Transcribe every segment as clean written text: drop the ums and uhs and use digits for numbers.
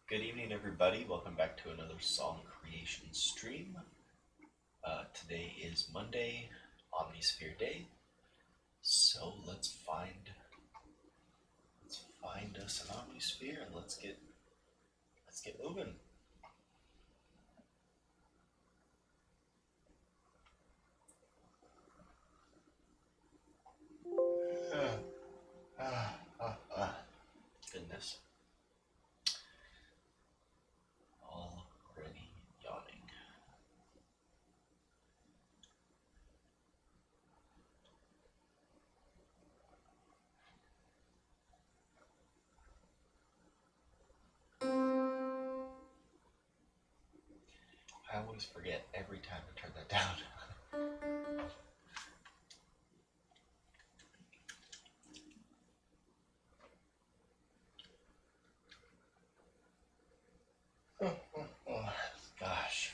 Good evening, everybody. Welcome back to another song creation stream. Today is Monday, Omnisphere Day. So let's find us an Omnisphere and let's get moving. Goodness. Already yawning. I always forget every time to turn that down. Oh, gosh.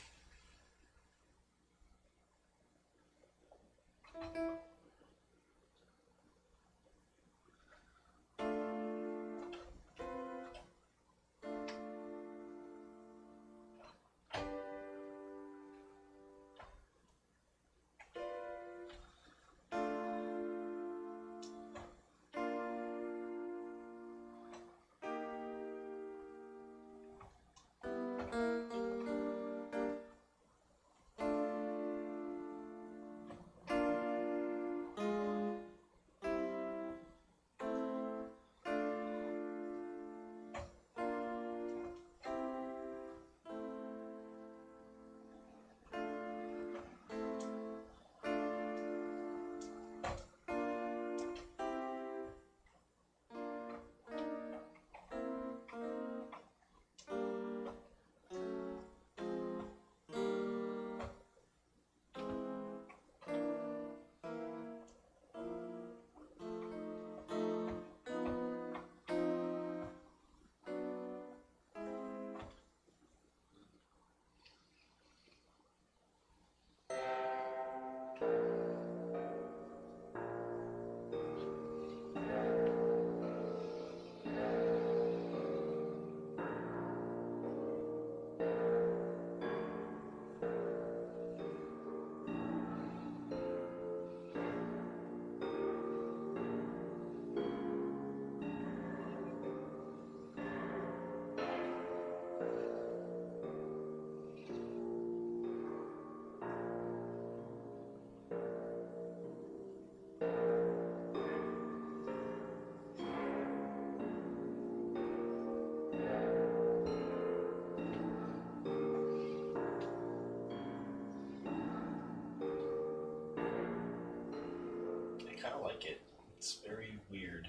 I kind of like it. It's very weird.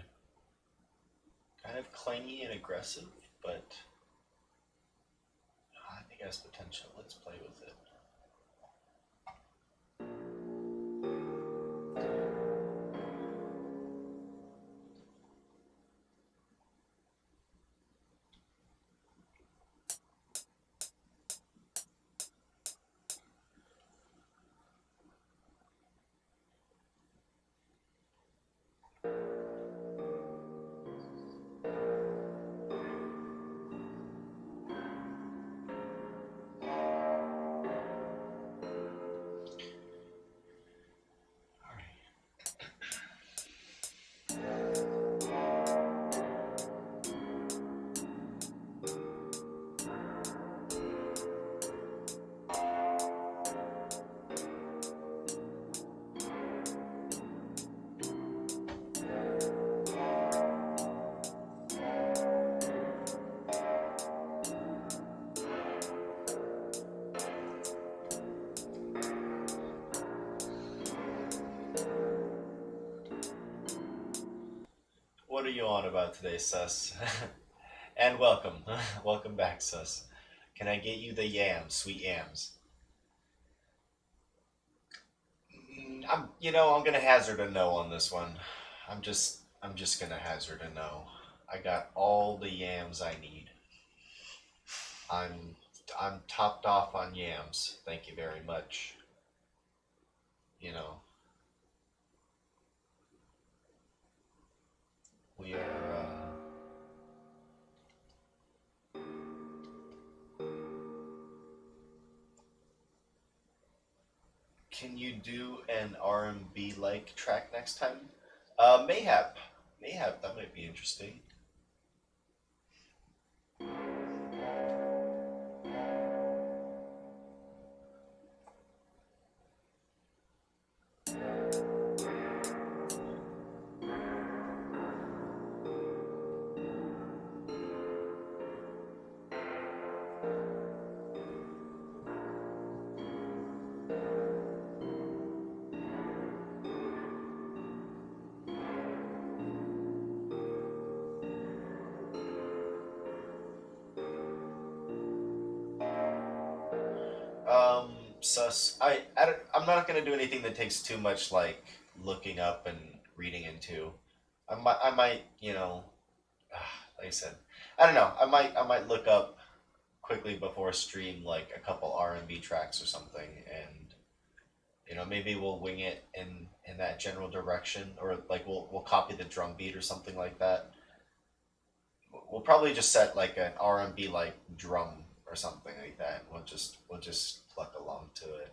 Kind of clangy and aggressive, but I think it has potential. Let's play with it. What are you on about today, Sus? And welcome. Welcome back, Sus. Can I get you the yams, sweet yams? I'm gonna hazard a no on this one. I'm just gonna hazard a no. I got all the yams I need. I'm I'm topped off on yams. Thank you very much. You know, we are Can you do an R&B like track next time? Mayhap. Mayhap, that might be interesting. Sus. I'm not gonna do anything that takes too much like looking up and reading into. I might, like I said, I don't know. I might look up quickly before stream like a couple R&B tracks or something, and maybe we'll wing it in that general direction, or like we'll copy the drum beat or something like that. We'll probably just set like an R&B like drum or something like that. We'll just pluck along to it.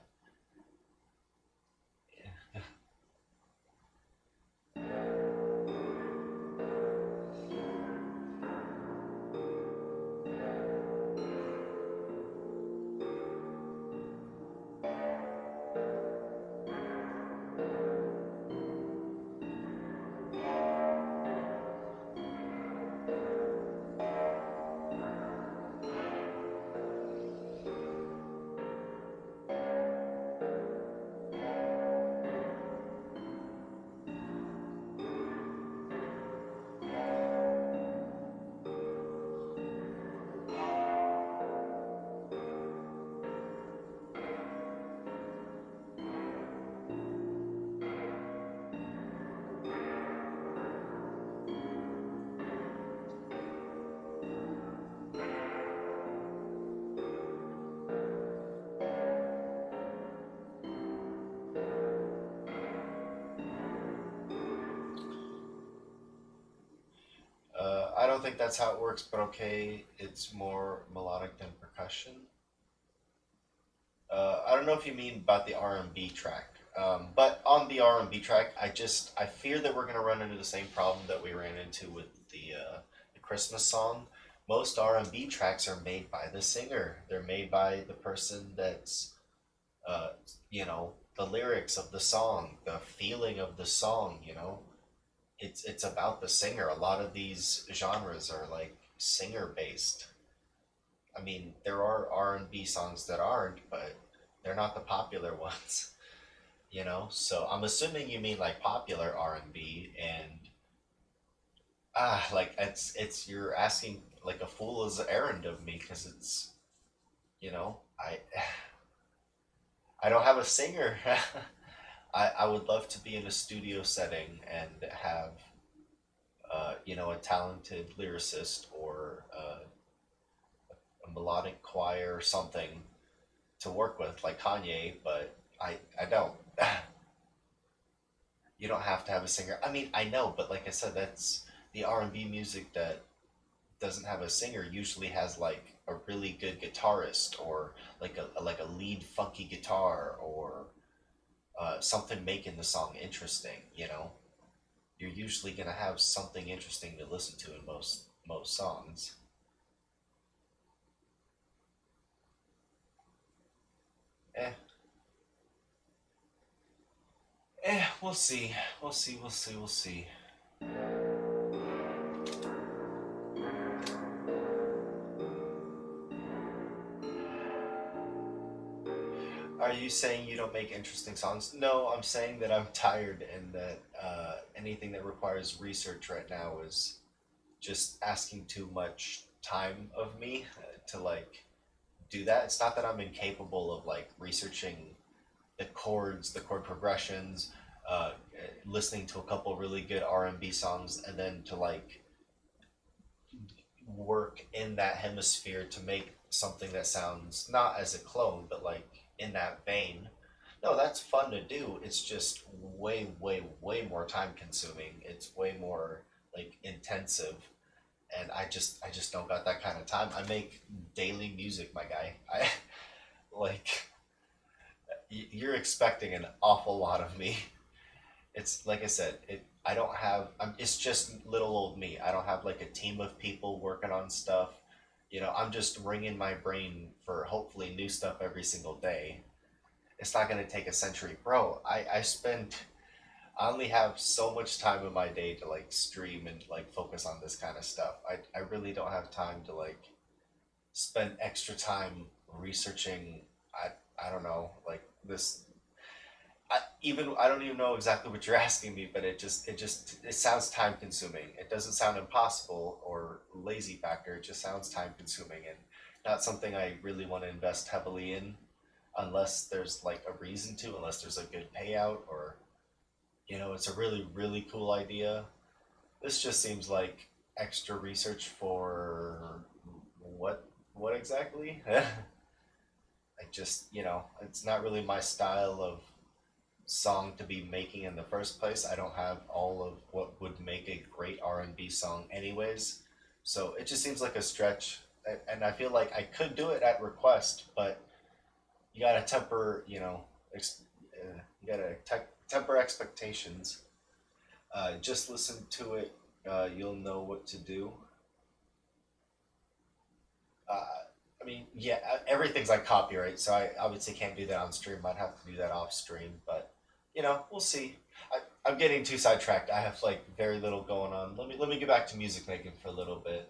I don't think that's how it works, but okay, it's more melodic than percussion. I don't know if you mean about the R&B track, but on the R&B track, I fear that we're gonna run into the same problem that we ran into with the Christmas song. Most R&B tracks are made by the singer. They're made by the person that's uh, the lyrics of the song, the feeling of the song. It's about the singer. A lot of these genres are like singer based. I mean, there are R&B songs that aren't, but they're not the popular ones. So I'm assuming you mean like popular R&B, and like it's you're asking like a fool's errand of me, because it's I don't have a singer. I would love to be in a studio setting and have a talented lyricist, or a melodic choir or something to work with, like Kanye, but I don't. You don't have to have a singer. I mean, I know, but like I said, that's the R&B music that doesn't have a singer usually has like a really good guitarist, or like a lead funky guitar, or something making the song interesting. You're usually gonna have something interesting to listen to in most songs. Eh, we'll see. We'll see. We'll see. We'll see. Are you saying you don't make interesting songs? No, I'm saying that I'm tired, and that anything that requires research right now is just asking too much time of me to like do that. It's not that I'm incapable of like researching the chords, the chord progressions, listening to a couple really good R&B songs, and then to like work in that hemisphere to make something that sounds not as a clone, but like in that vein. No, that's fun to do. It's just way, way, way more time consuming. It's way more like intensive, and I just don't got that kind of time. I make daily music, my guy. I like you're expecting an awful lot of me. It's like I said, I don't have. It's just little old me. I don't have like a team of people working on stuff. I'm just wringing my brain for hopefully new stuff every single day. It's not gonna take a century, bro. I only have so much time in my day to like stream and like focus on this kind of stuff. I really don't have time to like spend extra time researching. I don't know, like this. I don't even know exactly what you're asking me, but it sounds time consuming. It doesn't sound impossible or lazy factor. It just sounds time consuming and not something I really want to invest heavily in unless there's like a reason to, unless there's a good payout or it's a really cool idea. This just seems like extra research for what exactly? It's not really my style of song to be making in the first place. I don't have all of what would make a great R&B song anyways. So it just seems like a stretch and I feel like I could do it at request, but you got to you got to temper expectations. Just listen to it. You'll know what to do. Uh, I mean, yeah, everything's like copyright, so I obviously can't do that on stream. I'd have to do that off stream, but we'll see. I'm getting too sidetracked. I have like very little going on. Let me get back to music making for a little bit.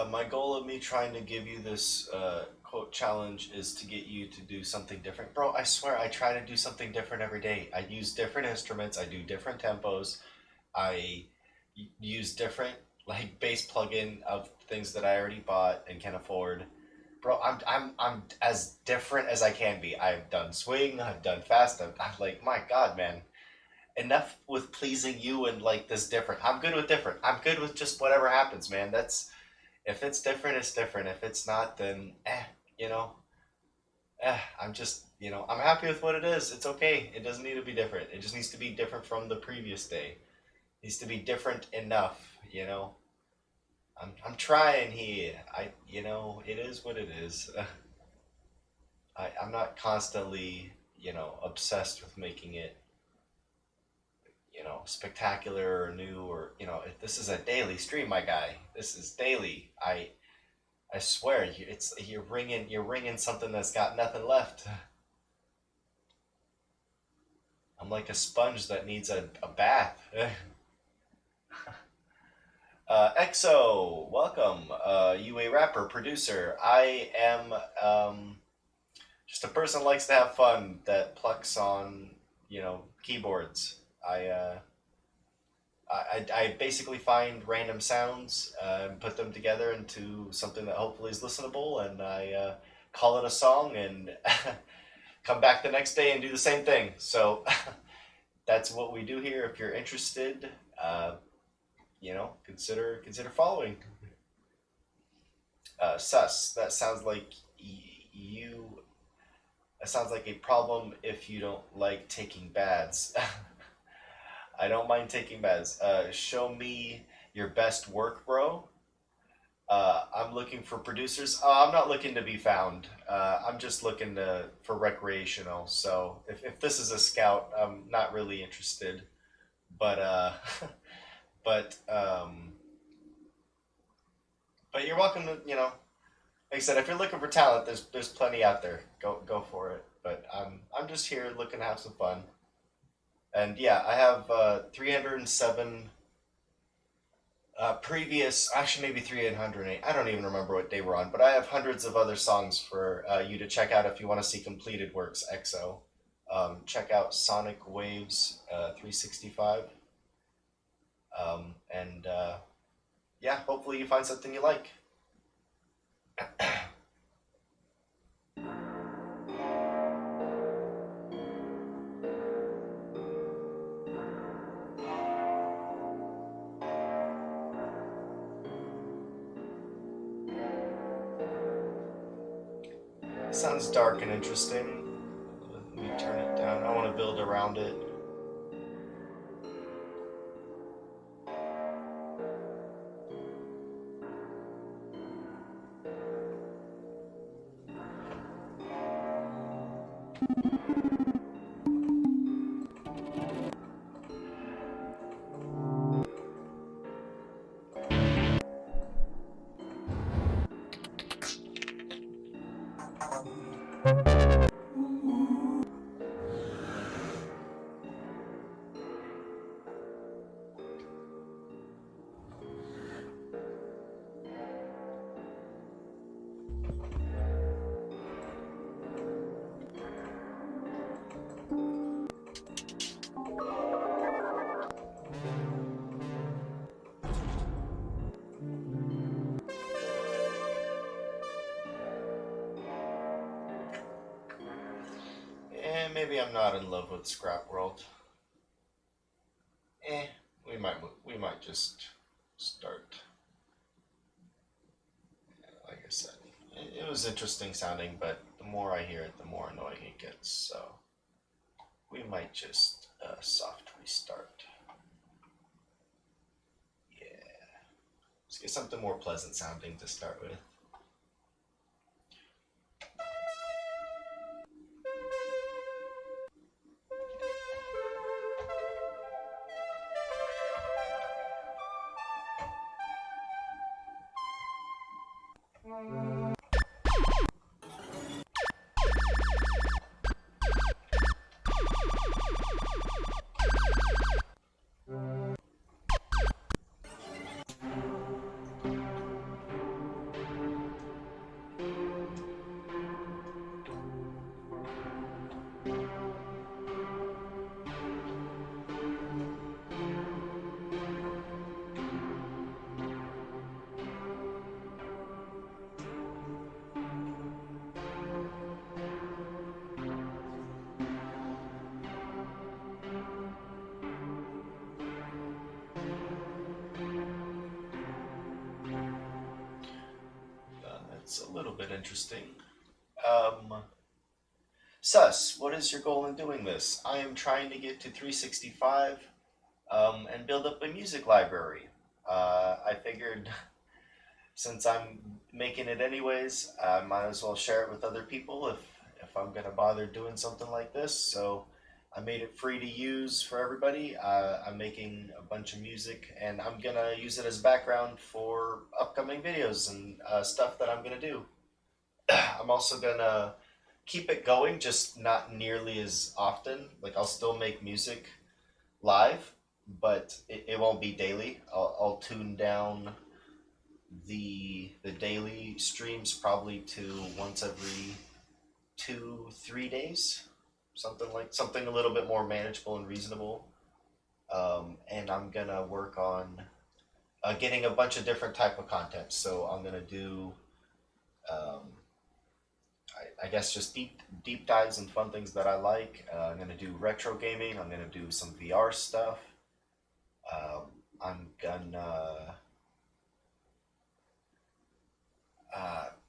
My goal of me trying to give you this quote challenge is to get you to do something different. Bro, I swear I try to do something different every day. I use different instruments, I do different tempos, I use different like bass plugin of things that I already bought and can afford. Bro, I'm as different as I can be. I've done swing, I've done fast. I'm like, my God, man. Enough with pleasing you and like this different. I'm good with different. I'm good with just whatever happens, man. That's if it's different, it's different. If it's not, then you know, I'm just, I'm happy with what it is. It's okay. It doesn't need to be different. It just needs to be different from the previous day. It needs to be different enough. I'm trying here. It is what it is. I'm not constantly, obsessed with making it, spectacular or new or, if this is a daily stream, my guy. This is daily. I swear, you're ringing something that's got nothing left. I'm like a sponge that needs a bath. EXO, welcome. You a rapper, producer. I am just a person that likes to have fun that plucks on, keyboards. I basically find random sounds and put them together into something that hopefully is listenable, and I call it a song and come back the next day and do the same thing. So that's what we do here. If you're interested, consider following. Sus. That sounds like you. That sounds like a problem if you don't like taking baths. I don't mind taking baths. Show me your best work, bro. I'm looking for producers. I'm not looking to be found. I'm just looking for recreational. So if this is a scout, I'm not really interested. But but um, but you're welcome to like I said, if you're looking for talent, there's plenty out there. Go for it. But I'm just here looking to have some fun. And yeah, I have 307 previous, actually maybe 308. I don't even remember what day we're on, but I have hundreds of other songs for you to check out if you want to see completed works. EXO. Check out Sonic Waves 365. And yeah, hopefully you find something you like. Sounds dark and interesting. Let me turn it down. I want to build around it. Maybe I'm not in love with Scrap World. Eh, we might just start. Like I said, it was interesting sounding, but the more I hear it, the more annoying it gets. So we might just soft restart. Yeah, let's get something more pleasant sounding to start with. That's a little bit interesting. Um, Sus, what is your goal in doing this? I am trying to get to 365 and build up a music library. I figured since I'm making it anyways, I might as well share it with other people if I'm gonna bother doing something like this. So I made it free to use for everybody. I'm making a bunch of music, and I'm gonna use it as background for upcoming videos and stuff that I'm gonna do. I'm also gonna keep it going, just not nearly as often. Like I'll still make music live, but it won't be daily. I'll tune down the daily streams probably to once every 2 3 days, something a little bit more manageable and reasonable. And I'm gonna work on getting a bunch of different type of content. So I'm gonna do um, I guess just deep dives and fun things that I like. I'm gonna do retro gaming. I'm gonna do some VR stuff. I'm gonna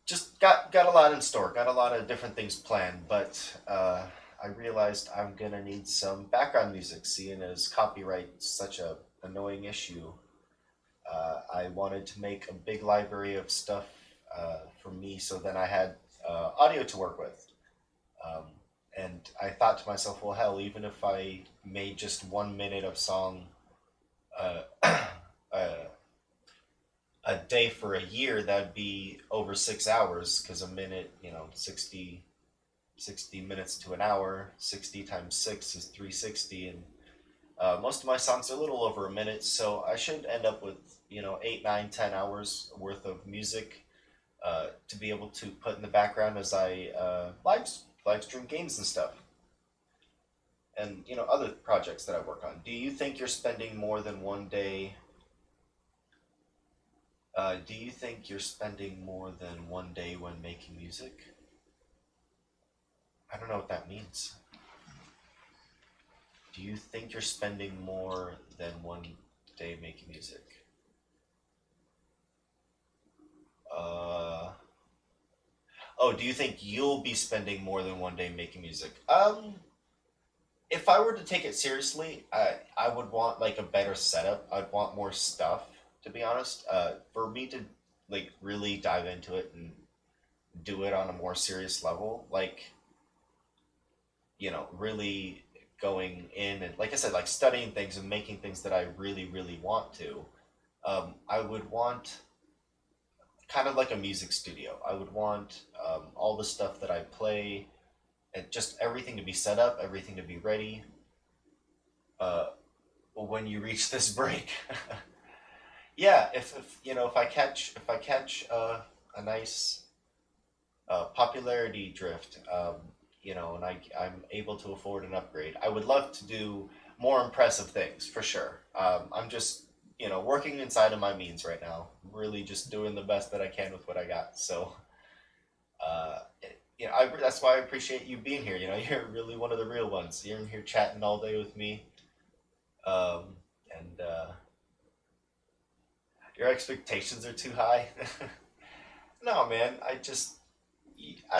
just got a lot in store. Got a lot of different things planned, but I realized I'm gonna need some background music, seeing as copyright is such a annoying issue. I wanted to make a big library of stuff for me, so then I had audio to work with. Um, and I thought to myself, well, hell, even if I made just 1 minute of song uh, uh, a day for a year, that'd be over 6 hours because a minute, 60 minutes to an hour, 60 times 6 is 360. And most of my songs are a little over a minute, so I should end up with, 8, 9, 10 hours worth of music to be able to put in the background as I live stream games and stuff. And, other projects that I work on. Do you think you're spending more than one day do you think you're spending more than one day when making music? I don't know what that means. Do you think you're spending more than one day making music? Uh, oh, do you think you'll be spending more than one day making music? If I were to take it seriously, I would want like a better setup. I'd want more stuff, to be honest. For me to like really dive into it and do it on a more serious level, like really going in and, like I said, like studying things and making things that I really, really want to. I would want kind of like a music studio. I would want all the stuff that I play and just everything to be set up, everything to be ready. Uh, when you reach this break, yeah. If I catch a nice popularity drift, and I'm able to afford an upgrade, I would love to do more impressive things for sure. I'm just, working inside of my means right now, really just doing the best that I can with what I got. So, that's why I appreciate you being here. You're really one of the real ones. You're in here chatting all day with me. Um, and your expectations are too high. No, man, I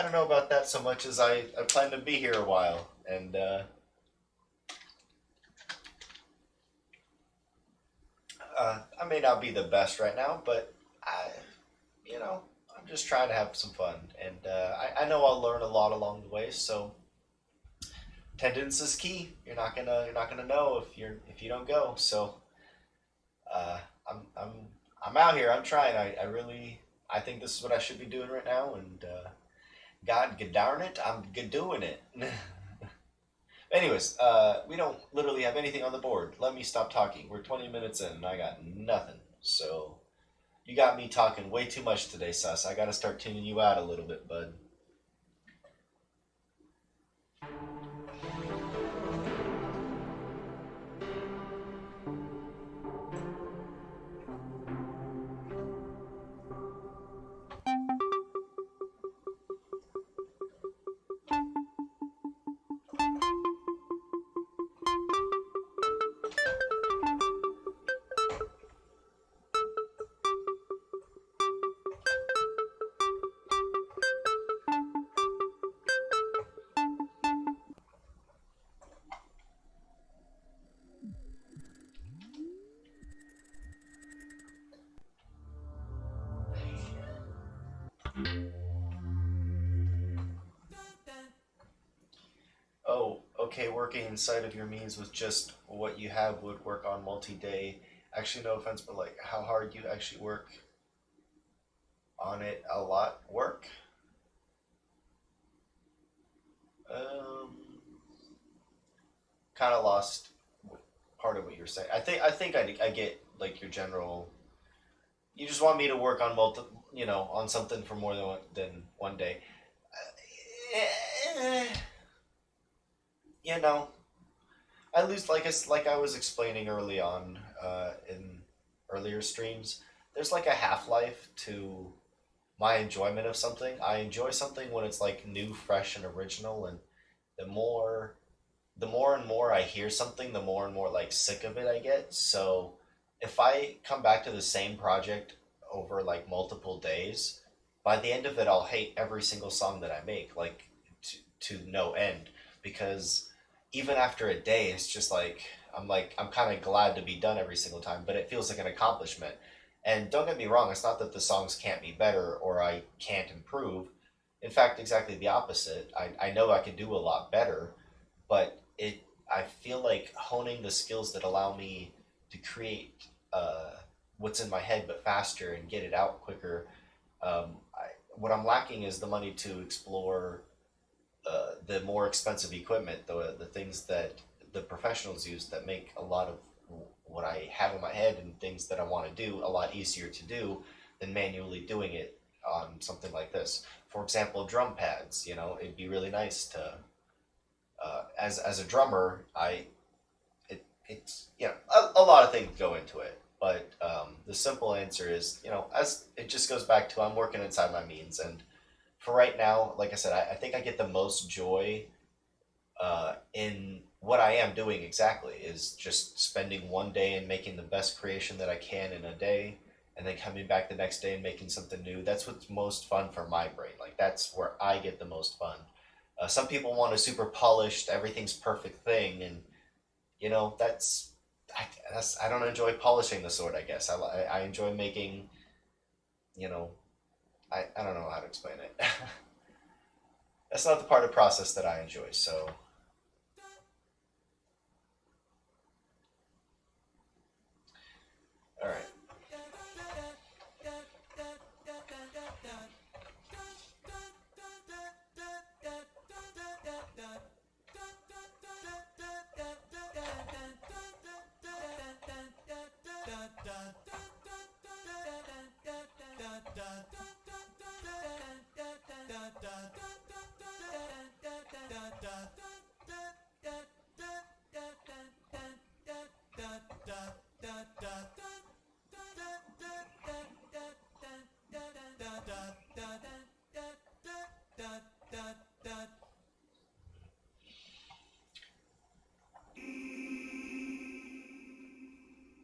don't know about that so much as I plan to be here a while. And I may not be the best right now, but you know, I'm just trying to have some fun. And I know I'll learn a lot along the way. So attendance is key. You're not gonna know if you don't go. So uh, I'm I'm I'm out here. I'm trying. I really I think this is what I should be doing right now. And God darn it, I'm doing it. Anyways, we don't literally have anything on the board. Let me stop talking. We're 20 minutes in and I got nothing. So you got me talking way too much today, Sus. I gotta start tuning you out a little bit, bud. Oh, okay, working inside of your means with just what you have would work on multi-day. Actually, no offense, but like how hard you actually work on it a lot work? Um, kind of lost part of what you're saying. I get like your general. You just want me to work on on something for more than one day. Eh, you know, I lose like I was explaining early on in earlier streams. There's like a half life to my enjoyment of something. I enjoy something when it's like new, fresh, and original, and the more the more and more I hear something, the more and more like sick of it I get. So if I come back to the same project over like multiple days, by the end of it, I'll hate every single song that I make, like to no end, because even after a day, it's just like I'm kind of glad to be done every single time, but it feels like an accomplishment. And don't get me wrong, it's not that the songs can't be better or I can't improve. In fact, exactly the opposite. I know I can do a lot better, but I feel like honing the skills that allow me to create what's in my head but faster and get it out quicker. What I'm lacking is the money to explore the more expensive equipment, the things that the professionals use that make a lot of what I have in my head and things that I want to do a lot easier to do than manually doing it on something like this. For example, drum pads. You know, it'd be really nice to, as a drummer, it's a lot of things go into it. But the simple answer is, as it just goes back to I'm working inside my means, and for right now, like I said, I think I get the most joy in what I am doing exactly is just spending one day and making the best creation that I can in a day, and then coming back the next day and making something new. That's what's most fun for my brain. Like that's where I get the most fun. Some people want a super polished, everything's perfect thing, and that's I don't enjoy polishing the sword. I guess I enjoy making you know I don't know how to explain it. That's not the part of the process that I enjoy. So, all right.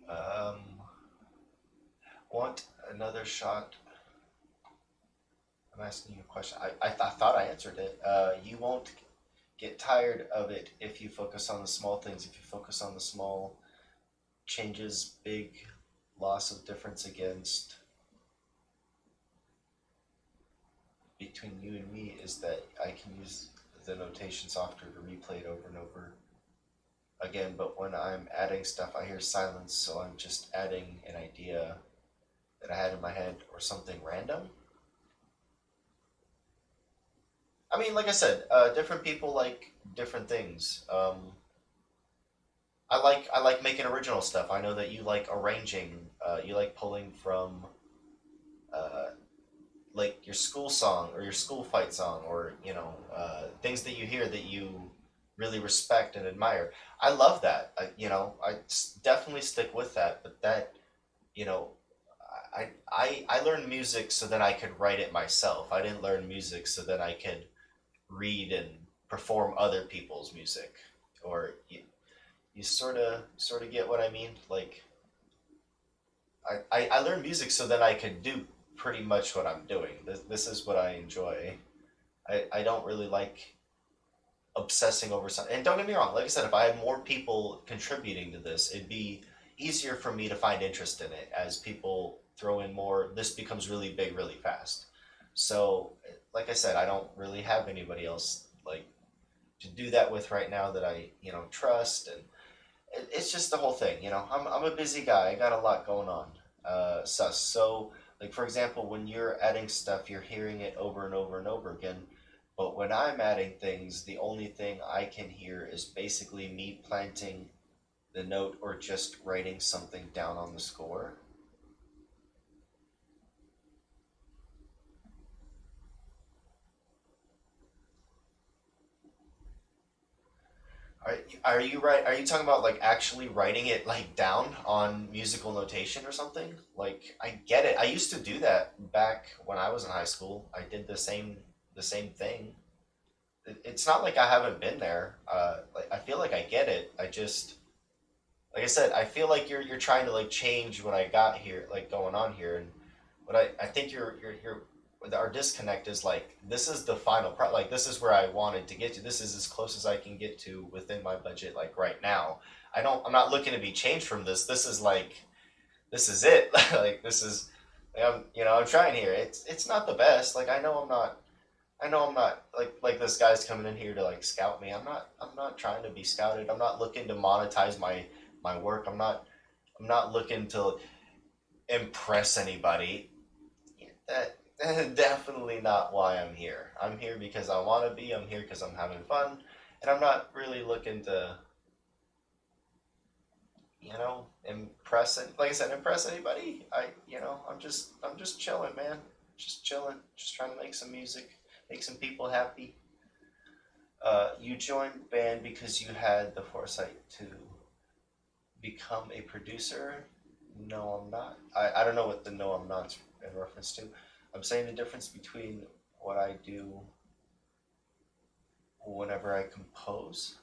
Um, want another shot? I'm asking you a question. I thought I answered it. You won't get tired of it if you focus on the small things. If you focus on the small changes, big loss of difference against between you and me is that I can use the notation software to replay it over and over again. But when I'm adding stuff, I hear silence, so I'm just adding an idea that I had in my head or something random. I mean, like I said, different people like different things. I like making original stuff. I know that you like arranging. You like pulling from uh, like your school song or your school fight song, or things that you hear that you really respect and admire. I love that. Definitely stick with that. But that you know I learned music so that I could write it myself. I didn't learn music so that I could read and perform other people's music. Or you sort of get what I mean. Like I learned music so that I could do pretty much what I'm doing. This is what I enjoy. I don't really like obsessing over something. And don't get me wrong, like I said, if I had more people contributing to this, it'd be easier for me to find interest in it. As people throw in more, this becomes really big really fast. So, like I said, I don't really have anybody else like to do that with right now that I trust, and it's just the whole thing. I'm a busy guy. I got a lot going on. So like for example, when you're adding stuff, you're hearing it over and over and over again. But when I'm adding things, the only thing I can hear is basically me planting the note or just writing something down on the score. Are you right? Are you talking about like actually writing it like down on musical notation or something? Like I get it. I used to do that back when I was in high school. I did the same thing. It's not like I haven't been there. Like I feel like I get it. I just like I said, I feel like you're trying to like change what I got here, like going on here, and what I think you're our disconnect is like this is the final like this is where I wanted to get to. This is as close as I can get to within my budget, like right now. I'm not looking to be changed from this. this is it. Like this is, like, I'm trying here. It's not the best. Like I know I'm not like this guy's coming in here to like scout me. I'm not trying to be scouted. I'm not looking to monetize my work. I'm not looking to impress anybody. That definitely not why I'm here. I'm here because I want to be. I'm here because I'm having fun, and I'm not really looking to, impress. Like I said, impress anybody. I'm just chilling, man. Just chilling. Just trying to make some music, make some people happy. You joined band because you had the foresight to become a producer. No, I'm not. I don't know what the no, I'm not's in reference to. I'm saying the difference between what I do whenever I compose.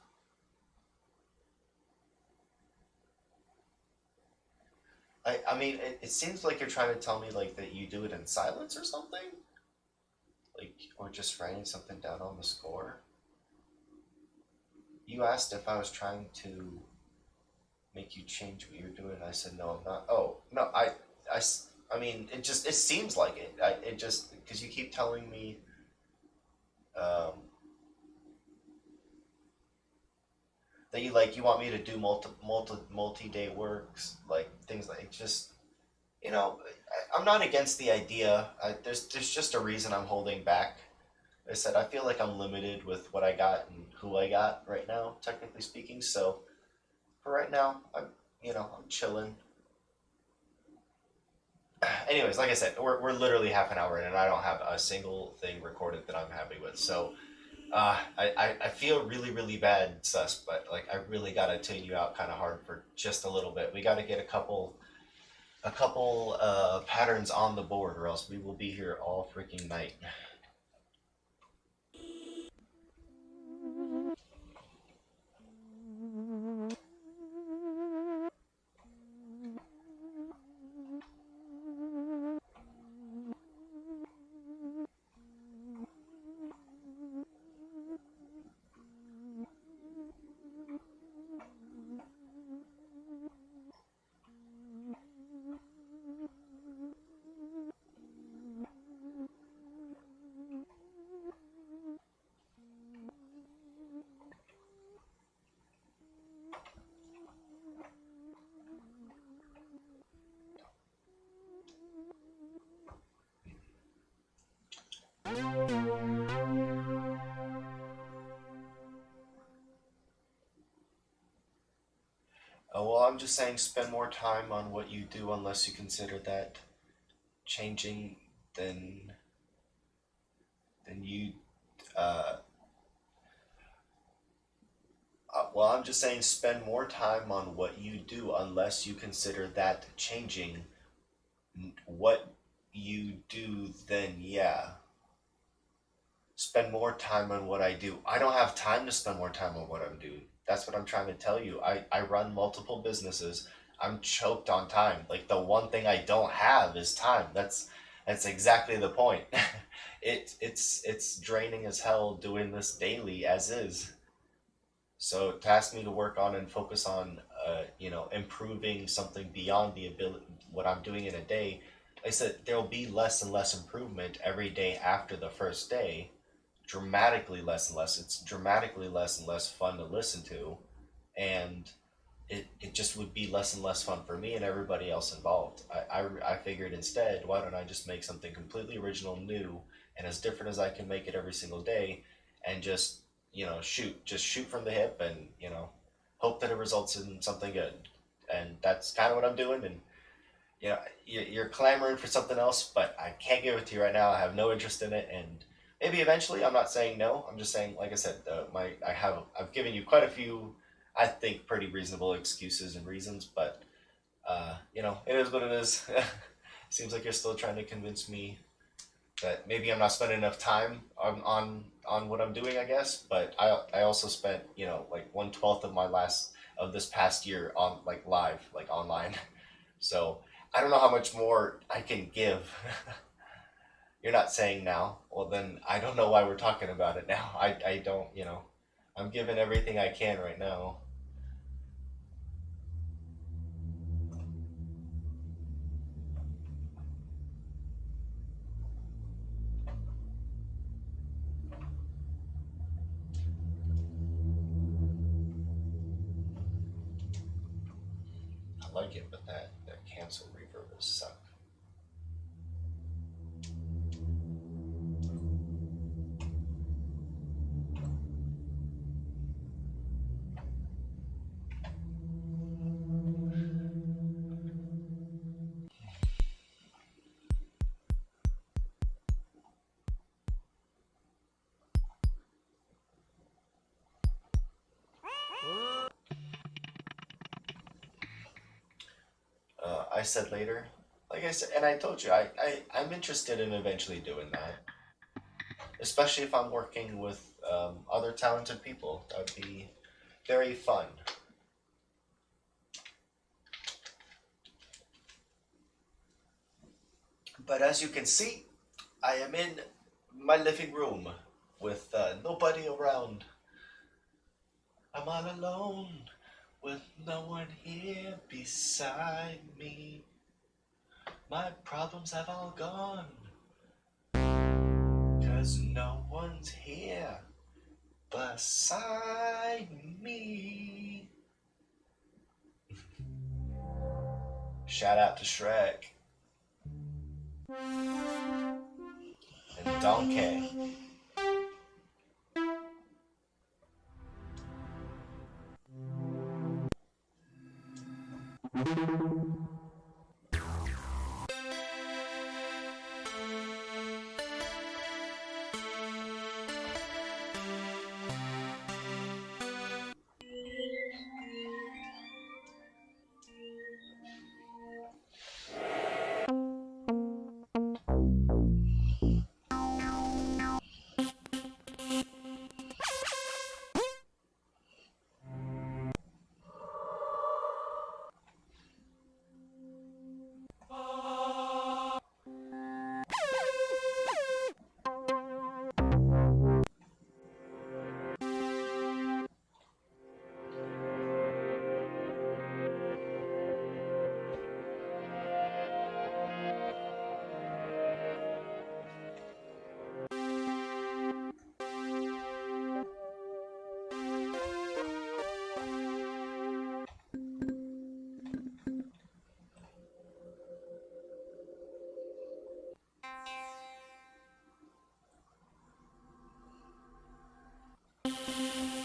I mean, it seems like you're trying to tell me like that you do it in silence or something, like or just writing something down on the score. You asked if I was trying to make you change what you're doing. I said no, I'm not. Oh no, I mean, it seems like it. It just because you keep telling me um, that you want me to do multi day works, like things like just I'm not against the idea. There's just a reason I'm holding back. I said I feel like I'm limited with what I got and who I got right now, technically speaking. So for right now, I'm chilling. Anyways, like I said, we're literally half an hour in, and I don't have a single thing recorded that I'm happy with. So I feel really really bad, sus, but like I really gotta tune you out kind of hard for just a little bit. We got to get a couple patterns on the board, or else we will be here all freaking night. Well, I'm just saying, spend more time on what you do, unless you consider that changing, then you. Uh, well, I'm just saying, spend more time on what you do, unless you consider that changing what you do. Then yeah, spend more time on what I do. I don't have time to spend more time on what I'm doing. That's what I'm trying to tell you. I run multiple businesses. I'm choked on time. Like the one thing I don't have is time. That's exactly the point. It's draining as hell doing this daily as is. So to ask me to work on and focus on, improving something beyond the ability what I'm doing in a day. I said there'll be less and less improvement every day after the first day, dramatically less and less. It's dramatically less and less fun to listen to, and it just would be less and less fun for me and everybody else involved. I figured instead, why don't I just make something completely original, new, and as different as I can make it every single day, and just shoot from the hip, and hope that it results in something good. And that's kind of what I'm doing. And you're clamoring for something else, but I can't give it to you right now. I have no interest in it, and maybe eventually. I'm not saying no. I'm just saying, like I said, I've given you quite a few, I think, pretty reasonable excuses and reasons, but it is what it is. Seems like you're still trying to convince me that maybe I'm not spending enough time on what I'm doing, I guess. But I also spent like 1/12 of this past year on like live, like online. So I don't know how much more I can give. You're not saying now. Well, then I don't know why we're talking about it now. I don't, I'm giving everything I can right now. I like it, but that cancel reverb is suck. I said later. Like I said, and I told you, I'm interested in eventually doing that. Especially if I'm working with other talented people. That would be very fun. But as you can see, I am in my living room with nobody around. I'm all alone with no one here beside me. My problems have all gone, 'cause no one's here beside me. Shout out to Shrek and Donkey.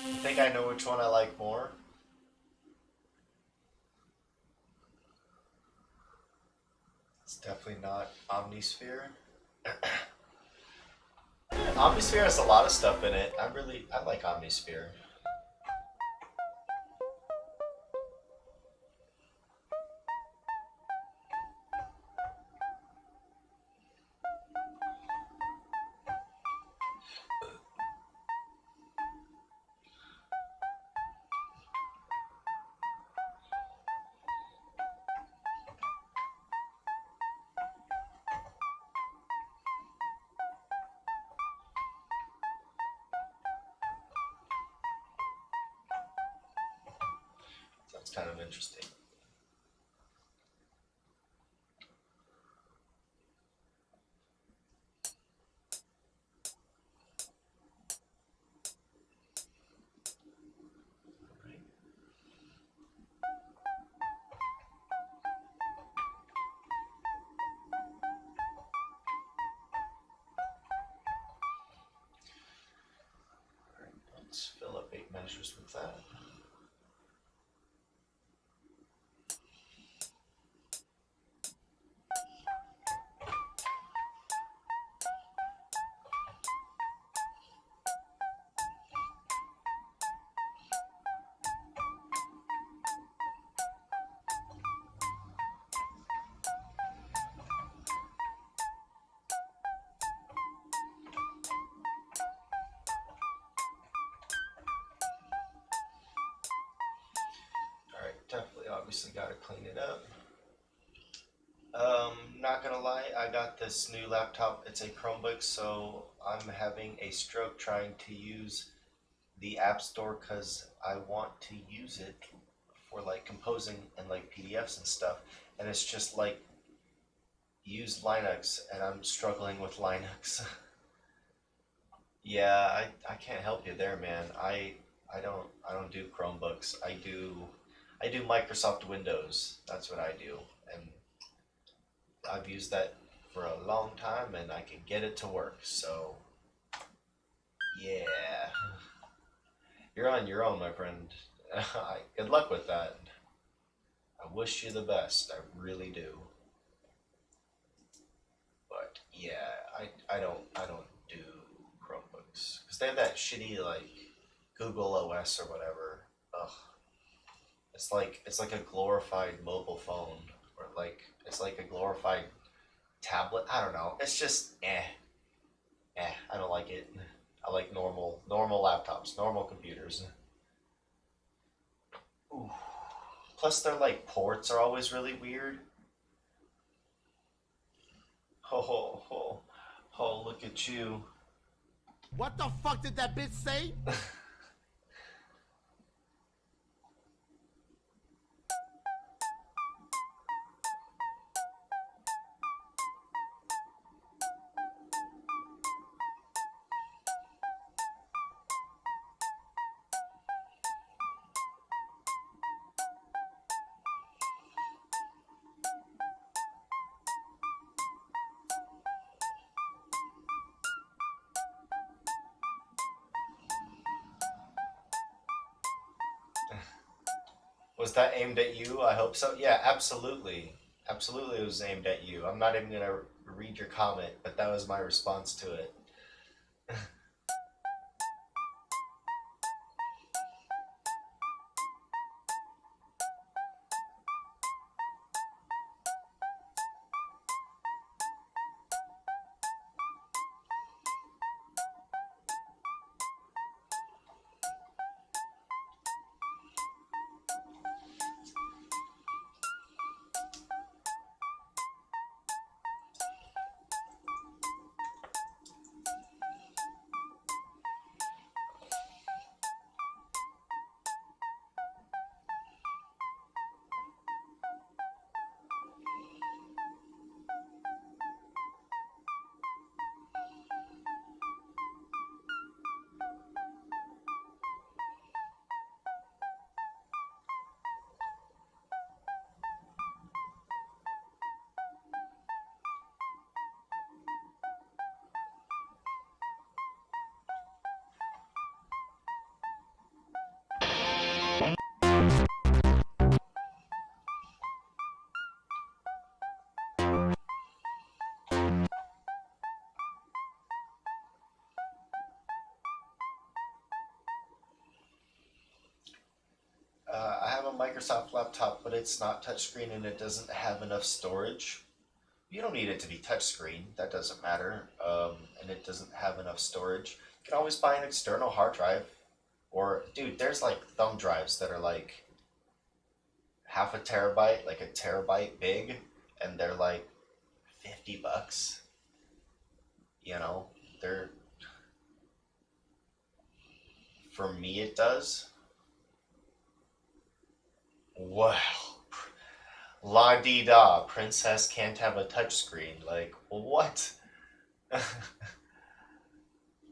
I think I know which one I like more. It's definitely not Omnisphere. Omnisphere has a lot of stuff in it. I like Omnisphere. So that's kind of interesting. Alright, let's fill up 8 measures with that. Alright, definitely obviously gotta clean it up. Not gonna lie, I got this new laptop. It's a Chromebook, so I'm having a stroke trying to use the App Store because I want to use it for like composing and like PDFs and stuff. And it's just like use Linux, and I'm struggling with Linux. Yeah, I can't help you there, man. I don't do Chromebooks. I do I do Microsoft Windows. That's what I do, and I've used that for a long time, and I can get it to work. So yeah, you're on your own, my friend. Good luck with that. I wish you the best. I really do. But yeah, I don't do Chromebooks because they have that shitty like Google OS or whatever. Ugh, it's like a glorified mobile phone or like it's like a glorified tablet. I don't know. It's just I don't like it. I like normal laptops, normal computers. Ooh. Plus, their like ports are always really weird. Ho ho ho ho! Look at you. What the fuck did that bitch say? Was that aimed at you? I hope so. Yeah, absolutely. Absolutely, it was aimed at you. I'm not even gonna read your comment, but that was my response to it. I have a Microsoft laptop, but it's not touchscreen and it doesn't have enough storage. You don't need it to be touchscreen. That doesn't matter. And it doesn't have enough storage. You can always buy an external hard drive. Or, dude, there's like thumb drives that are like half a terabyte, like a terabyte big, and they're like $50. You know, they're for me it does. Well, la di da, princess can't have a touchscreen. Like what?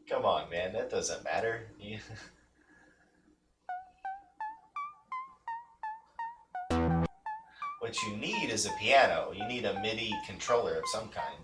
Come on, man, that doesn't matter. What you need is a piano. You need a MIDI controller of some kind.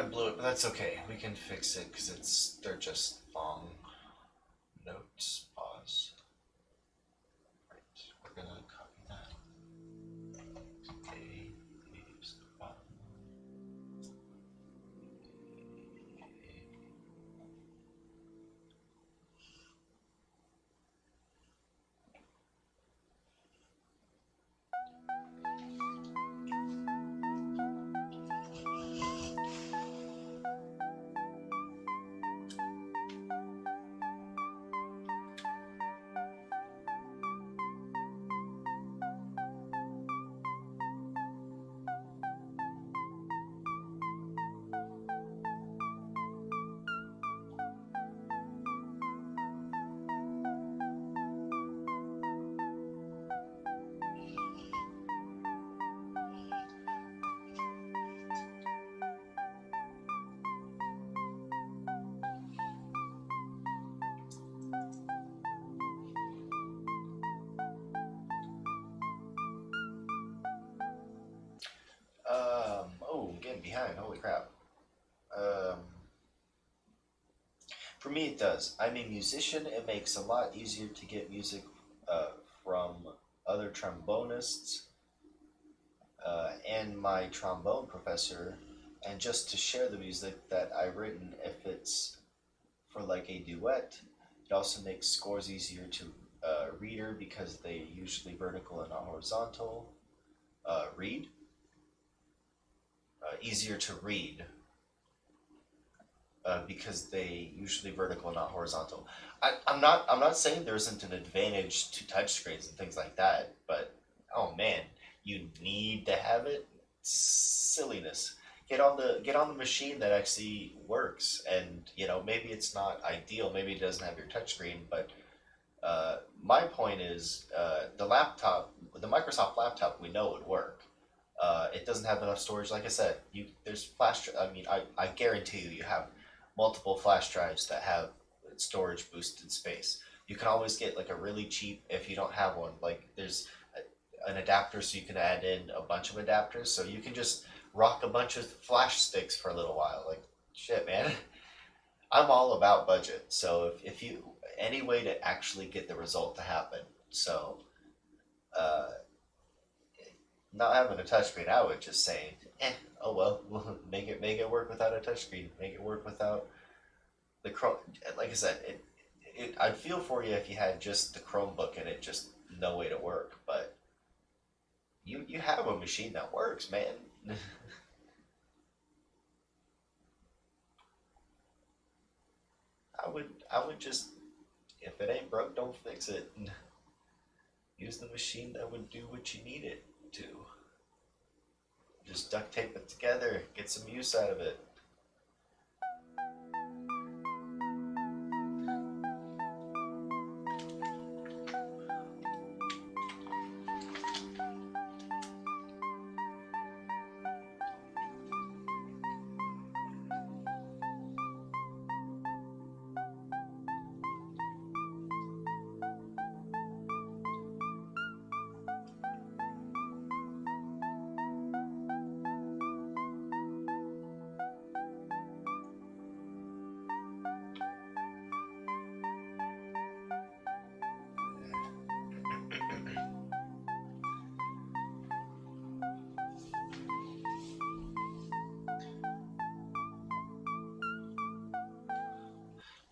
I blew it, but that's okay. We can fix it because they're just long. Notes, pause. Right, we're gonna copy that. A, leaves the bottom. Oh, I'm getting behind. Holy crap. Um, for me, it does. I'm a musician. It makes a lot easier to get music from other trombonists and my trombone professor, and just to share the music that I've written if it's for like a duet. It also makes scores easier to reader because they usually vertical and not horizontal. Read easier to read because they usually vertical and not horizontal. I'm not saying there isn't an advantage to touchscreens and things like that, but oh man, you need to have it. Silliness. Get on the machine that actually works, and maybe it's not ideal. Maybe it doesn't have your touchscreen, but my point is the Microsoft laptop, we know would work. It doesn't have enough storage. Like I said, there's flash. I mean, I guarantee you have multiple flash drives that have storage boosted space. You can always get like a really cheap if you don't have one. Like there's an adapter, so you can add in a bunch of adapters, so you can just rock a bunch of flash sticks for a little while. Like shit, man. I'm all about budget. So if you any way to actually get the result to happen. So uh, not having a touchscreen, I would just say, oh well, make it work without a touchscreen. Make it work without the Chrome. Like I said, I'd feel for you if you had just the Chromebook and it just no way to work. But you have a machine that works, man. I would just, if it ain't broke, don't fix it. Use the machine that would do what you need it to. Just duct tape it together, get some use out of it.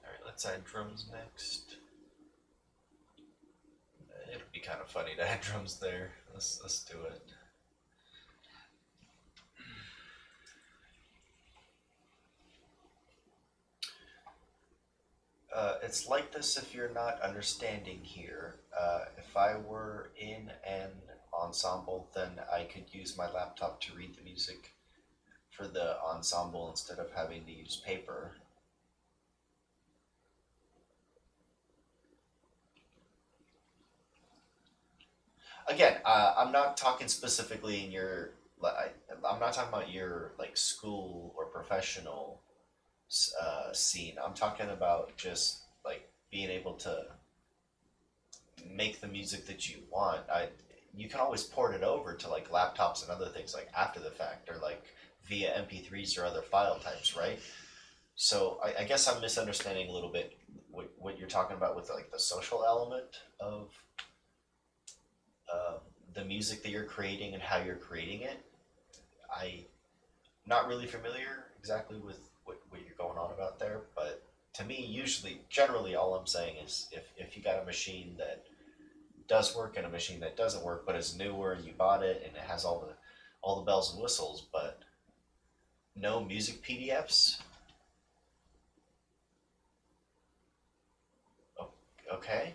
Alright, let's add drums next. It'd be kind of funny to add drums there. Let's do it. It's like this if you're not understanding here. If I were in an ensemble, then I could use my laptop to read the music for the ensemble instead of having to use paper. Again, I'm not talking specifically in your. I'm not talking about your like school or professional scene. I'm talking about just like being able to make the music that you want. You can always port it over to like laptops and other things like after the fact or like via MP3s or other file types, right? So I guess I'm misunderstanding a little bit what you're talking about with like the social element of the music that you're creating and how you're creating it. I'm not really familiar exactly with what you're going on about there, but to me, usually, generally, all I'm saying is if you got a machine that does work and a machine that doesn't work, but is newer and you bought it and it has all the bells and whistles, but no music PDFs. Okay.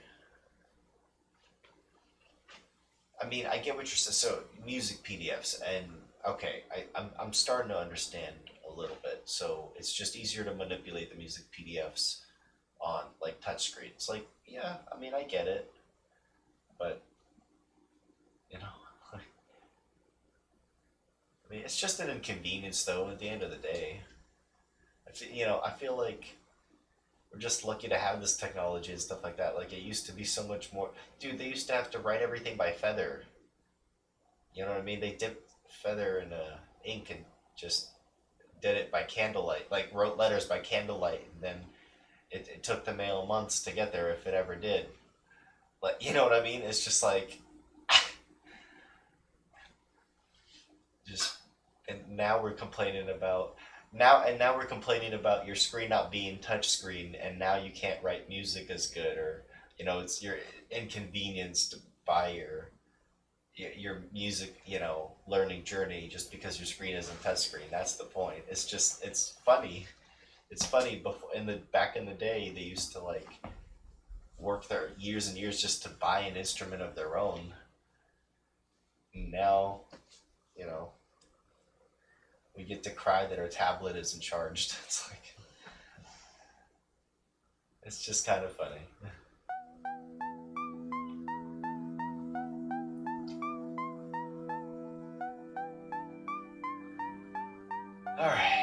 I mean, I get what you're saying. So music PDFs and okay, I'm starting to understand a little bit. So it's just easier to manipulate the music PDFs on like touchscreens. Like, yeah, I mean, I get it, but you know, I mean, it's just an inconvenience though. At the end of the day, I feel like we're just lucky to have this technology and stuff like that. Like it used to be so much more. Dude, they used to have to write everything by feather. You know what I mean? They dipped feather in ink and just did it by candlelight. Like wrote letters by candlelight, and then it took the mail months to get there if it ever did. Like you know what I mean? It's just like just and now we're complaining about now we're complaining about your screen not being touchscreen, and now you can't write music as good, or it's your inconvenienced by your music, learning journey just because your screen isn't touchscreen. That's the point. It's just it's funny. It's funny. Before in the back in the day, they used to like work their years and years just to buy an instrument of their own. Now, you know, we get to cry that our tablet isn't charged. It's like it's just kind of funny. All right.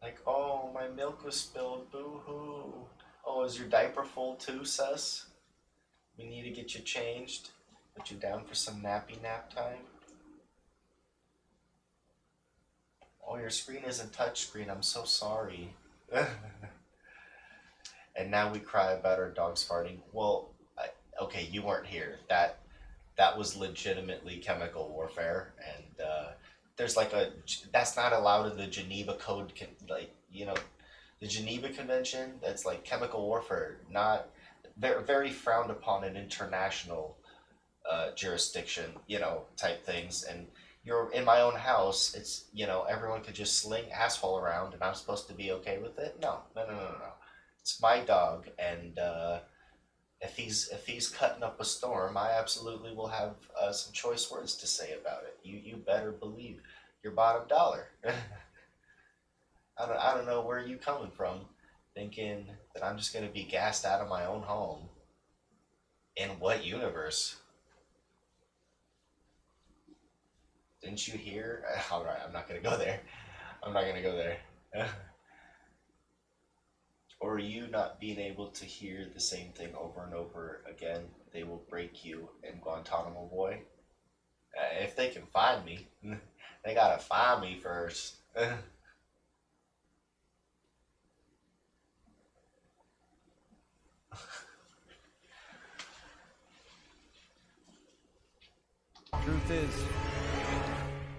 Like, oh, my milk was spilled. Boo hoo. Oh, is your diaper full too, sus? We need to get you changed. Put you down for some nappy nap time. Oh, your screen isn't touchscreen. I'm so sorry. And now we cry about our dogs farting. Well, okay, you weren't here. That was legitimately chemical warfare, and there's like that's not allowed in the Geneva Code. The Geneva Convention. That's like chemical warfare, not very very frowned upon in international jurisdiction, type things. And you're in my own house. It's everyone could just sling asshole around, and I'm supposed to be okay with it. No, no, no, no, no. It's my dog, and if he's cutting up a storm, I absolutely will have some choice words to say about it. You better believe your bottom dollar. I don't know where you coming from, thinking that I'm just gonna be gassed out of my own home. In what universe? Didn't you hear? All right, I'm not gonna go there. I'm not gonna go there. Or you not being able to hear the same thing over and over again, they will break you in Guantanamo Boy. If they can find me, they gotta find me first. Truth is,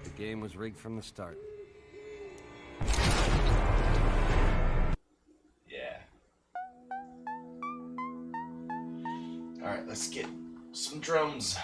the game was rigged from the start. Yeah. Alright, let's get some drums.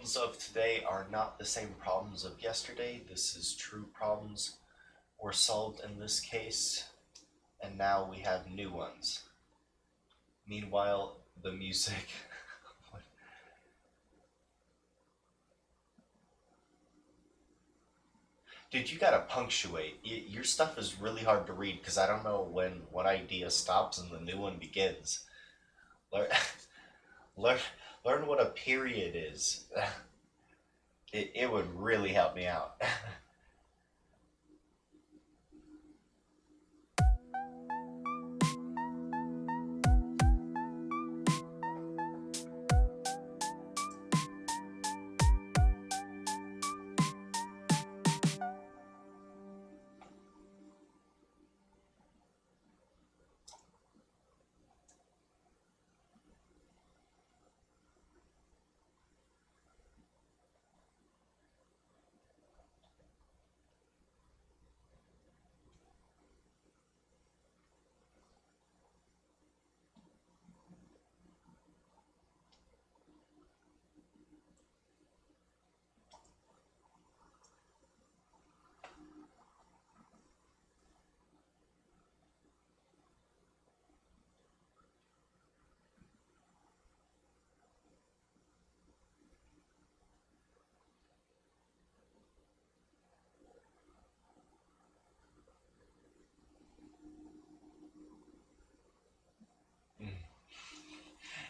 problems of today are not the same problems of yesterday. This is true problems were solved in this case, and now we have new ones. Meanwhile, the music. Dude, you gotta punctuate. Your stuff is really hard to read because I don't know when one idea stops and the new one begins. Learn, learn, learn what a period is. It would really help me out.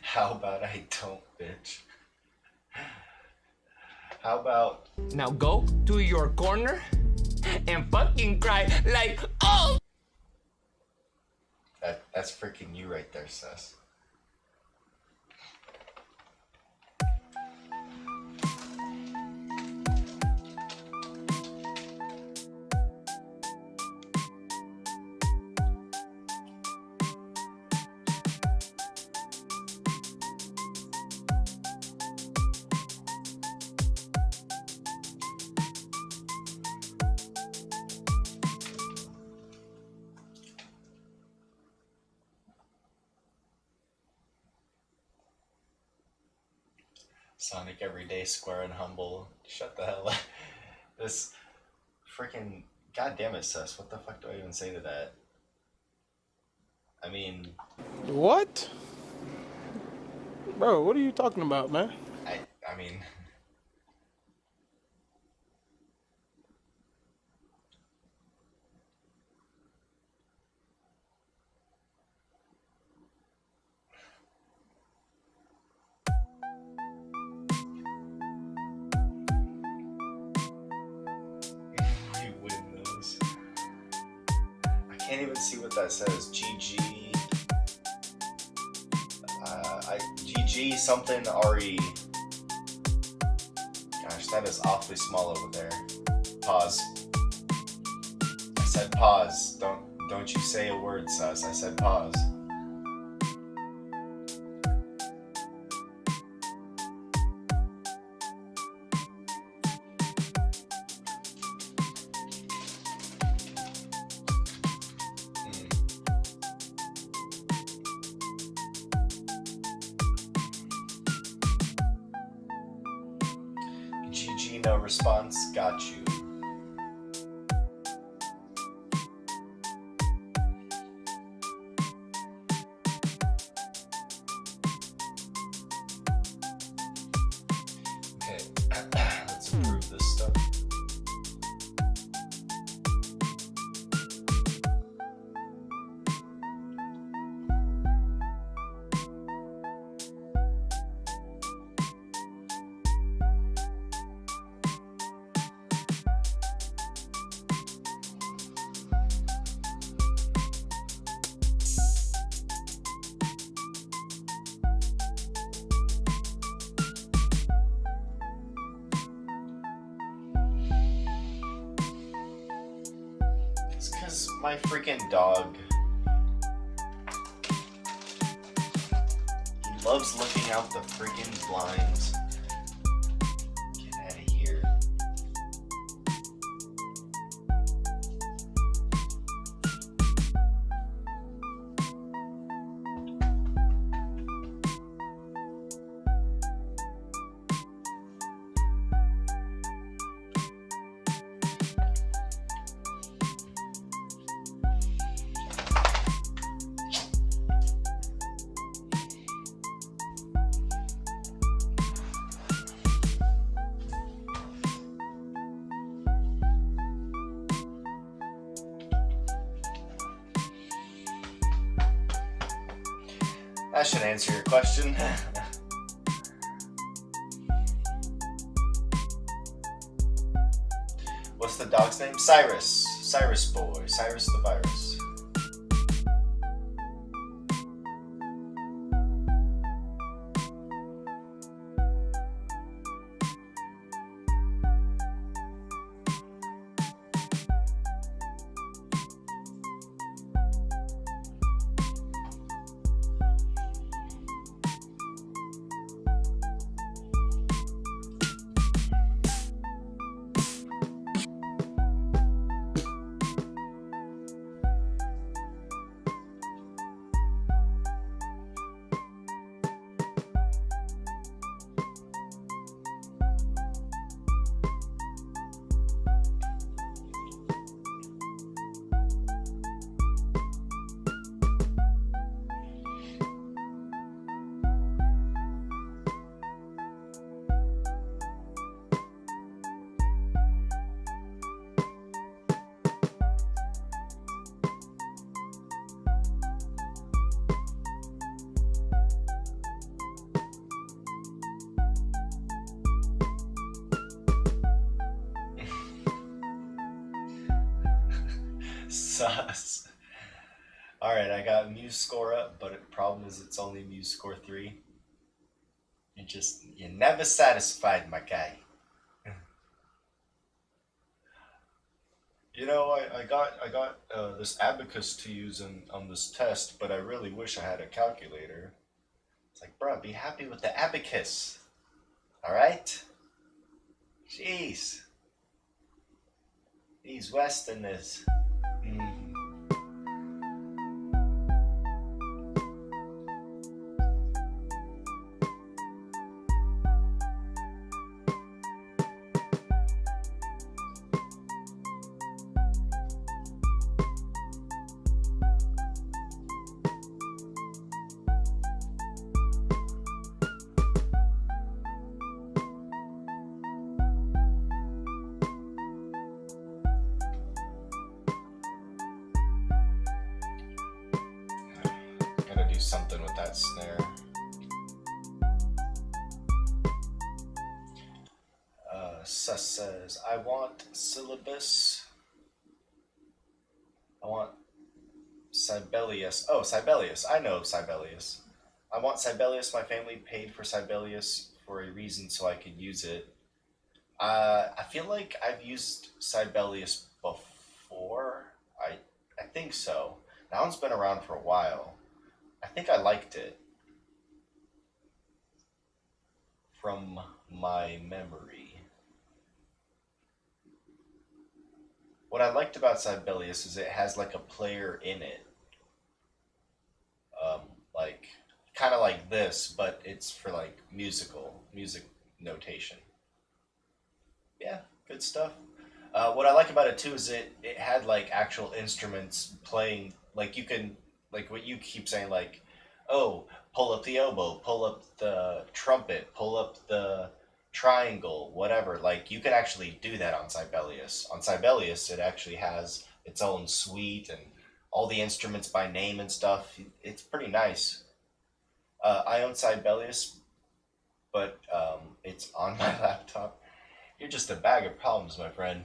How about I don't, bitch? How about Now go to your corner and fucking cry like, oh! that's freaking you right there, sis. Sonic Everyday, Square and Humble. Shut the hell up. This freaking goddamn it, sus. What the fuck do I even say to that? I mean, What? Bro, what are you talking about, man? I mean, you win those. I can't even see what that says. GG. GG something RE. Gosh, that is awfully small over there. Pause. I said pause. Don't you say a word, sus. I said pause. GG, no response. Got you. Okay, let's approve this stuff. It's because my freaking dog, he loves looking out the freaking blinds. Get out of here. That should answer your question. What's the dog's name? Cyrus. Cyrus boy. Cyrus the virus. Sus. Alright, I got Muse score up, but the problem is it's only Muse score 3. You're never satisfied, my guy. You know, I got this abacus to use on this test, but I really wish I had a calculator. It's like, bro, be happy with the abacus. Alright? Jeez. These Westerners. Gotta do something with that snare. Sus says, I want syllabus. I want Sibelius. Oh, Sibelius. I know of Sibelius. I want Sibelius. My family paid for Sibelius for a reason so I could use it. I feel like I've used Sibelius before. I think so. That one's been around for a while. I think I liked it. From my memory. What I liked about Sibelius is it has like a player in it. Like, kind of like this, but it's for like music notation. Yeah, good stuff. What I like about it too is it had like actual instruments playing, like you can, like what you keep saying, like, oh, pull up the oboe, pull up the trumpet, pull up the triangle, whatever. Like you can actually do that on Sibelius. On Sibelius, it actually has its own suite and all the instruments by name and stuff. It's pretty nice. I own Sibelius, but it's on my laptop. You're just a bag of problems, my friend.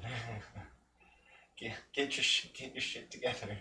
Get your shit together.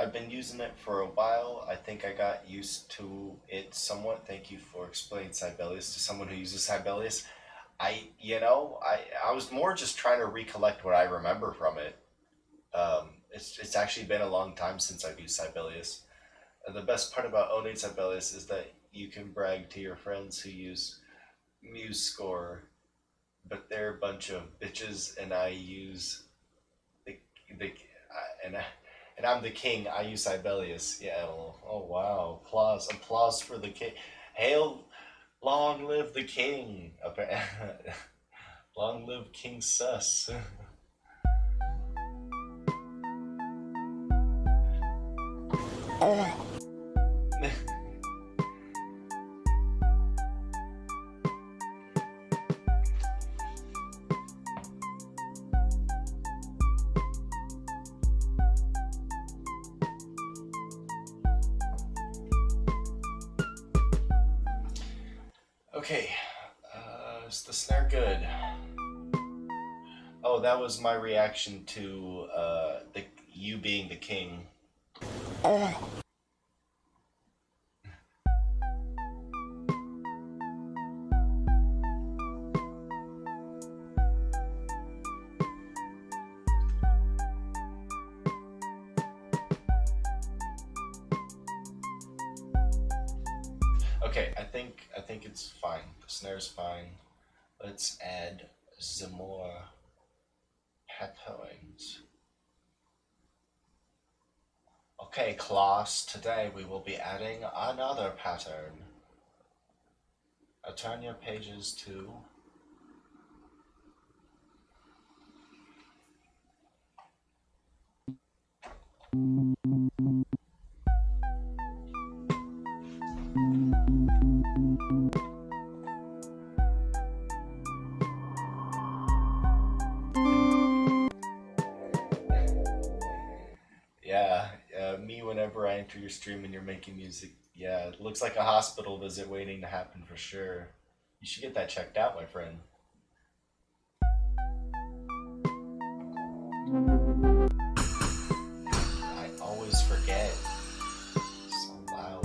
I've been using it for a while. I think I got used to it somewhat. Thank you for explaining Sibelius to someone who uses Sibelius. I was more just trying to recollect what I remember from it. It's actually been a long time since I've used Sibelius. The best part about owning Sibelius is that you can brag to your friends who use MuseScore, but they're a bunch of bitches, and I use the and I'm the king. I use Sibelius. Yeah. Oh wow! Applause for the king. Hail, long live the king. Long live King Sus. Okay, is the snare good? Oh, that was my reaction to you being the king. Okay, I think it's fine. The snare's fine. Let's add some more patterns. Okay, class, today we will be adding another pattern. Turn your pages to me whenever I enter your stream and you're making music. Yeah, it looks like a hospital visit waiting to happen for sure. You should get that checked out, my friend. I always forget. So loud.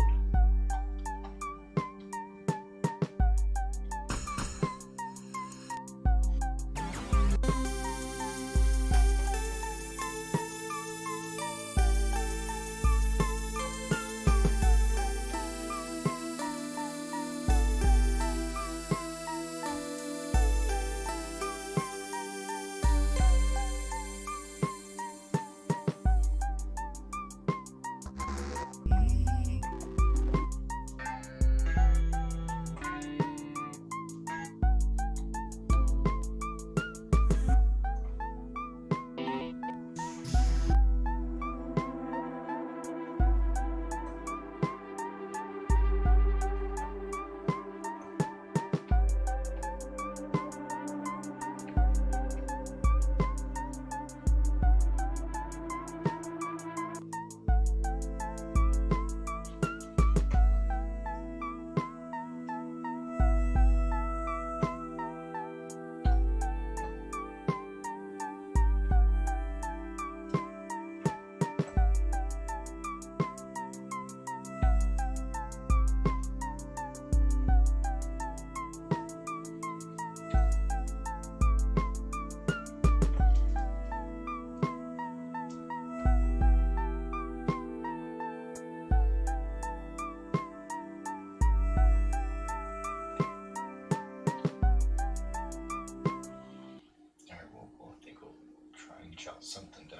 Jot something down.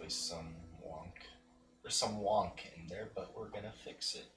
Some wonk. There's some wonk in there, but we're gonna fix it.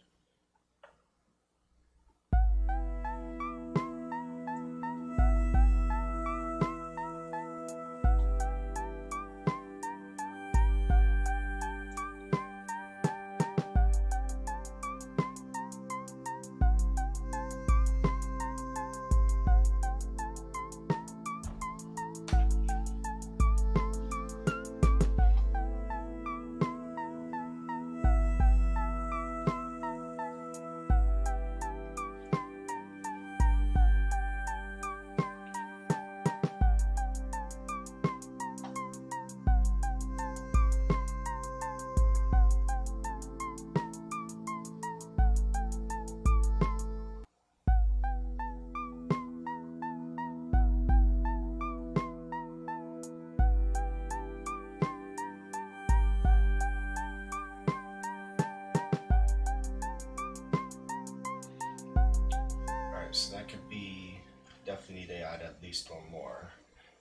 Alright, so that could be definitely need to add at least one more.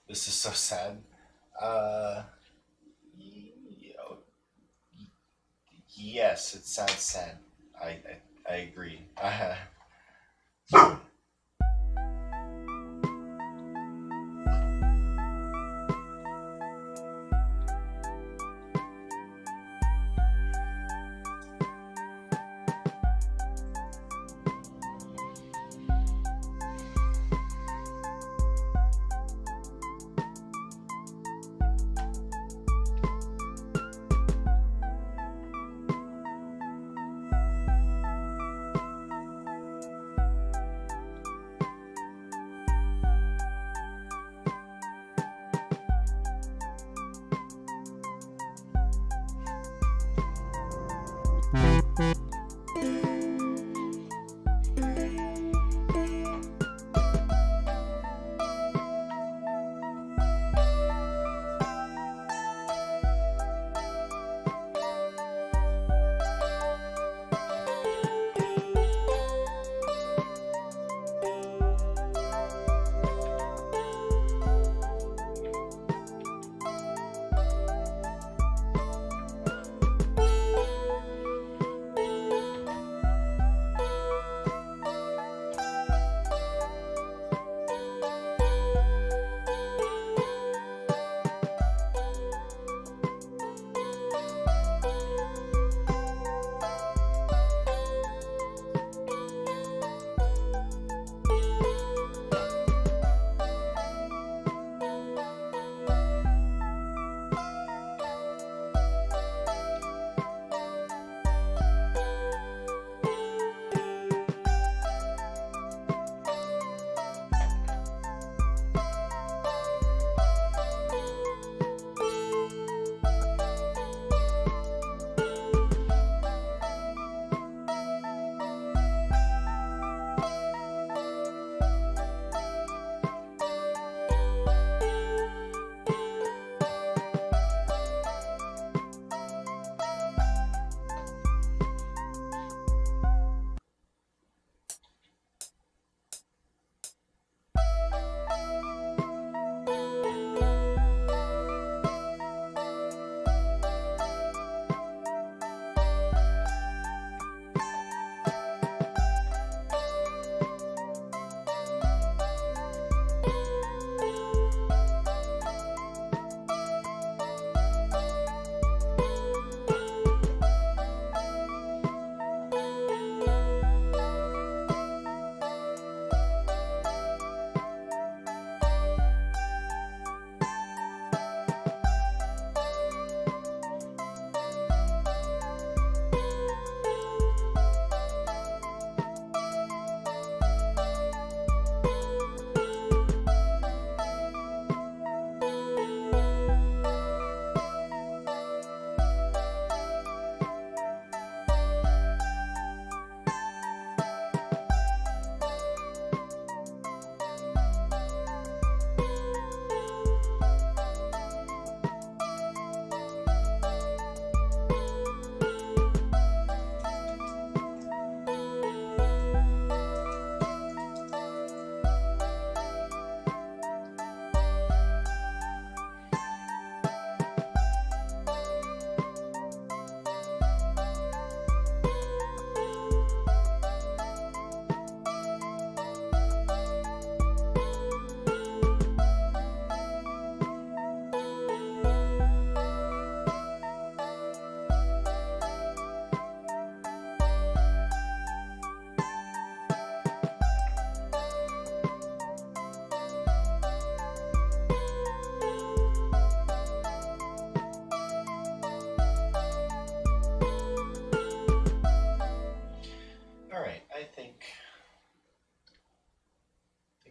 This is so sad. Yes, it sounds sad. I agree.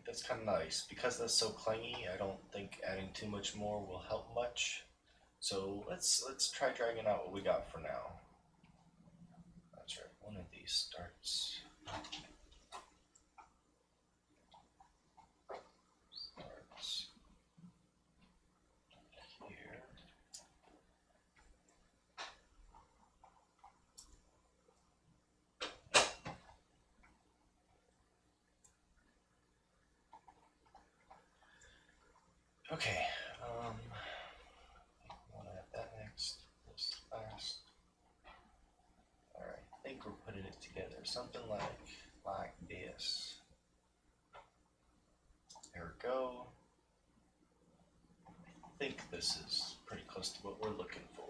That's kind of nice. Because that's so clingy, I don't think adding too much more will help much. So let's try dragging out what we got for now. That's right, one of these starts here. Okay. I want to have that next. This last. All right. I think we're putting it together. Something like this. There we go. I think this is pretty close to what we're looking for.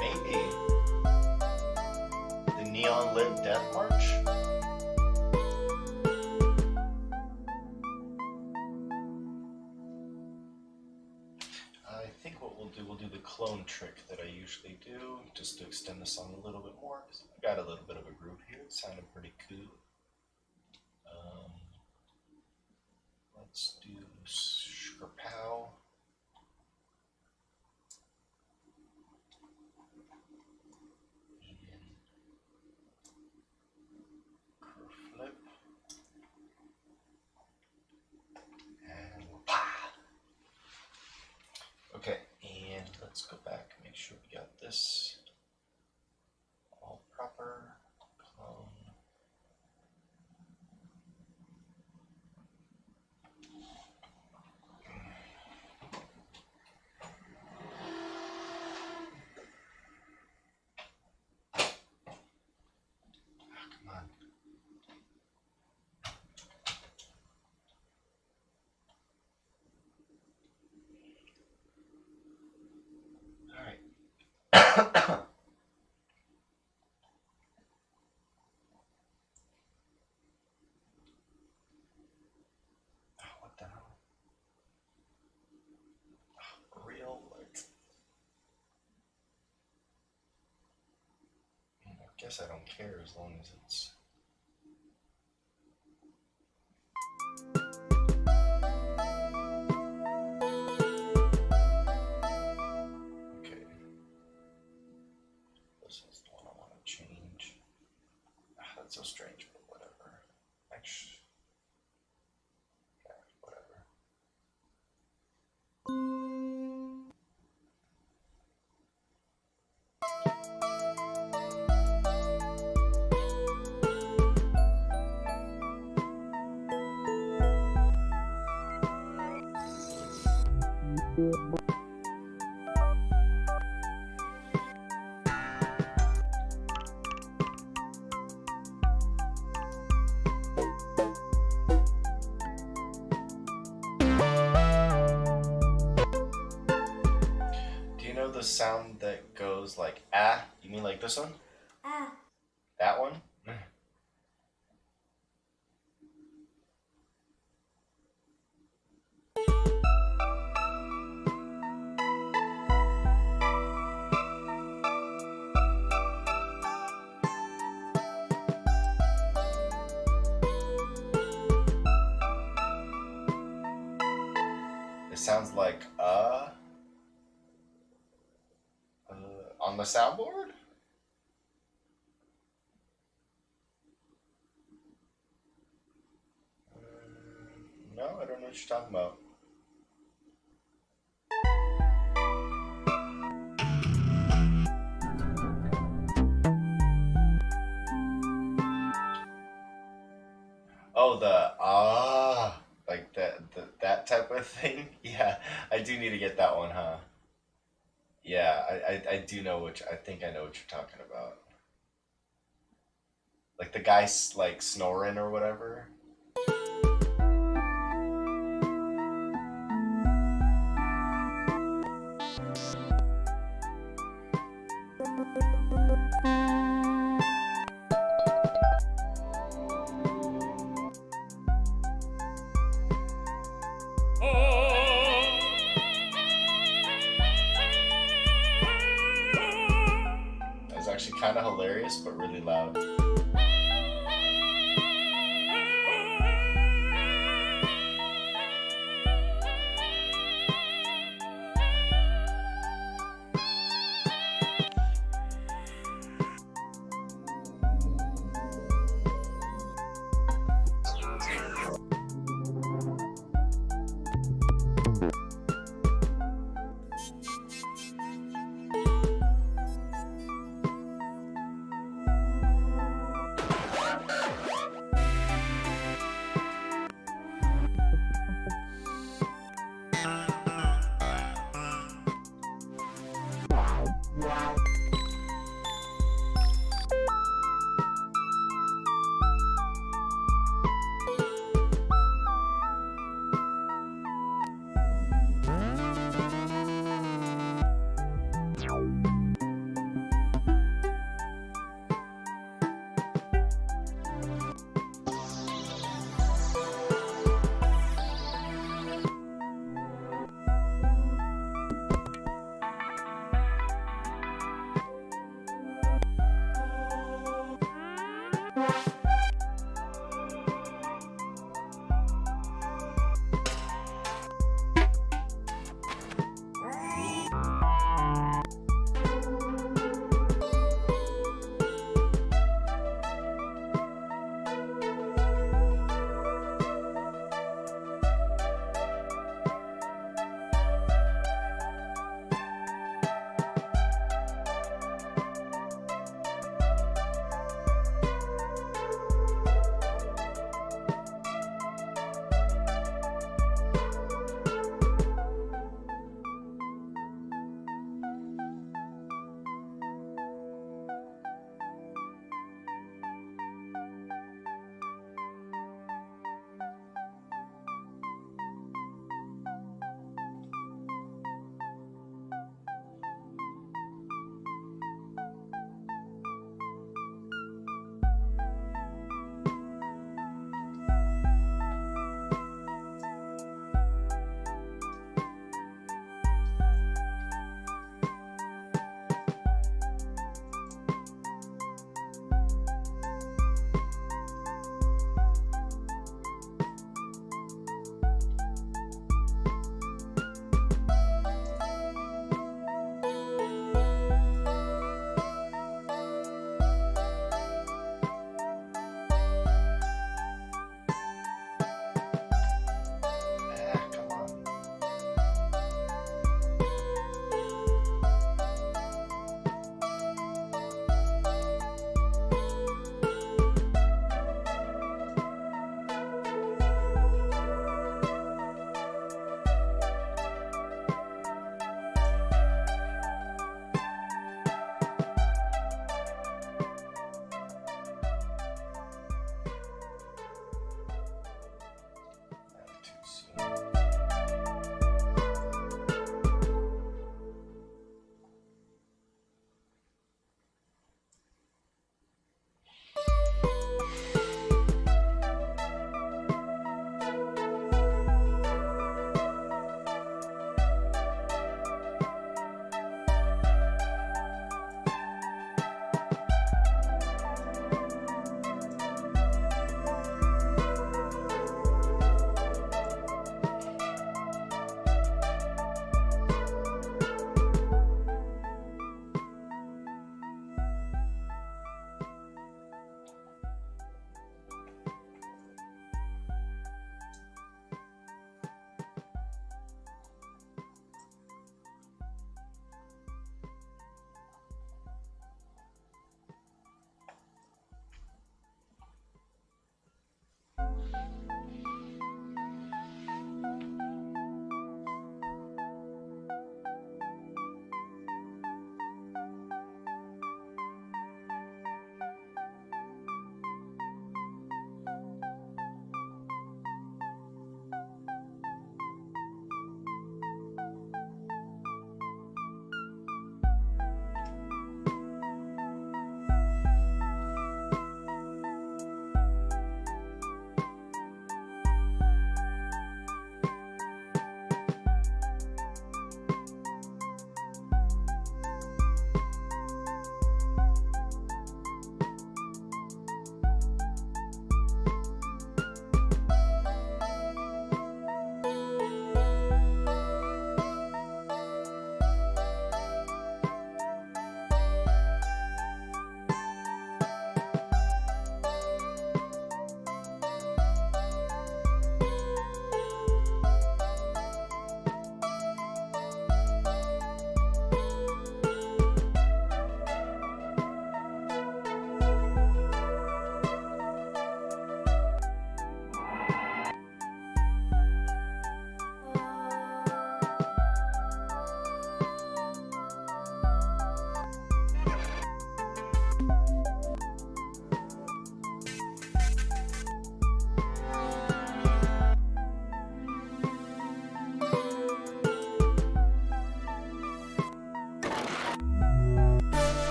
Maybe the neon lit death march. I think what we'll do the clone trick that I usually do, just to extend the song a little bit more, because I got a little bit of a groove here. It sounded pretty cool. Let's do Skrpow. Flip. And pa. Okay, and let's go back and make sure we got this all proper. Clone. Come on. All right. What the hell? Real like. I guess I don't care as long as it's. Okay. This is the one I want to change. That's so strange, but whatever. Actually, yeah, whatever. Do you know the sound that goes like ah? You mean like this one? Ah. That one? It sounds like on the soundboard? No, I don't know what you're talking about. Oh, the like that type of thing. Yeah, I do need to get that one, huh? Yeah, I do know I think I know what you're talking about. Like the guy like snoring or whatever. kind of hilarious but really loud.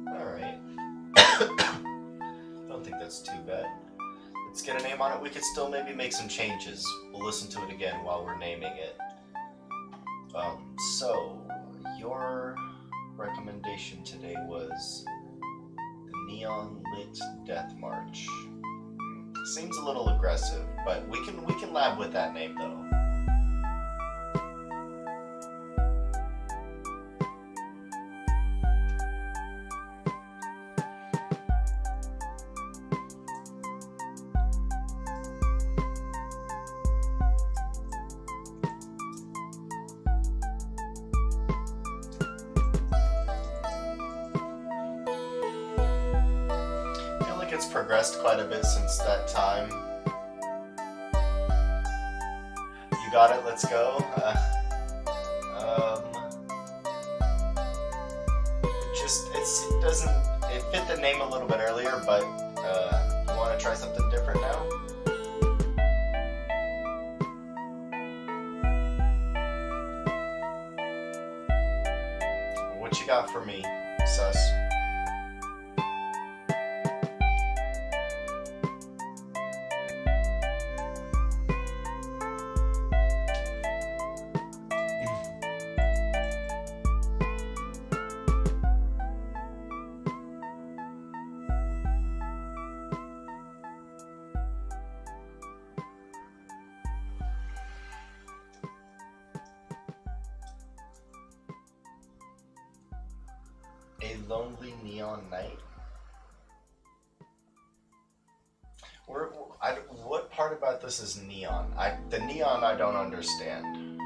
Alright. Don't think that's too bad. Let's get a name on it. We could still maybe make some changes. We'll listen to it again while we're naming it. So, your recommendation today was the Neon Lit Death March. Seems a little aggressive, but we can lab with that name though. It's progressed quite a bit since that time. You got it, let's go. It fit the name a little bit earlier, but you want to try something different now? What you got for me, sus? A Lonely Neon Night? What part about this is neon? The neon I don't understand.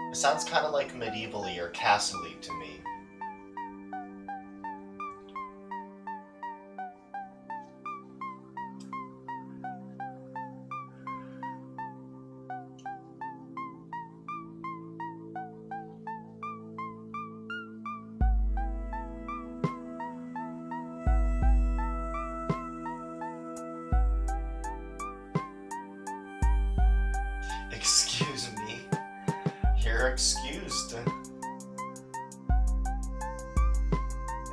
It sounds kind of like medieval-y or castle-y to me. Excuse me. You're excused. I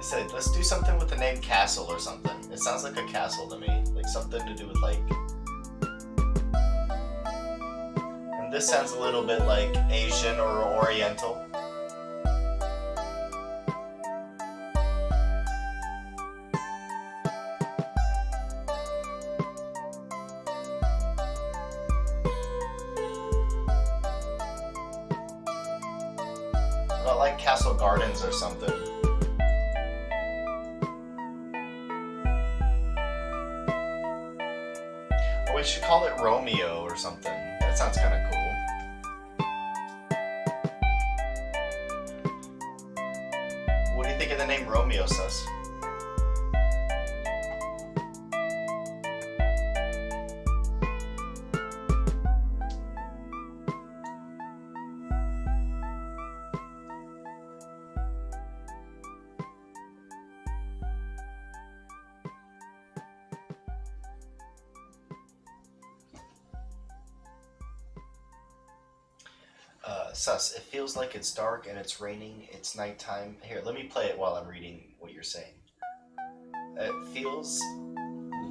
said, let's do something with the name Castle or something. It sounds like a castle to me. Like something to do with like... And this sounds a little bit like Asian or Oriental. Like Castle Gardens or something. Or we should call it Romeo or something. That sounds kind of cool. What do you think of the name Romeo, sus? Sus, it feels like it's dark and it's raining, it's nighttime. Here, let me play it while I'm reading what you're saying. It feels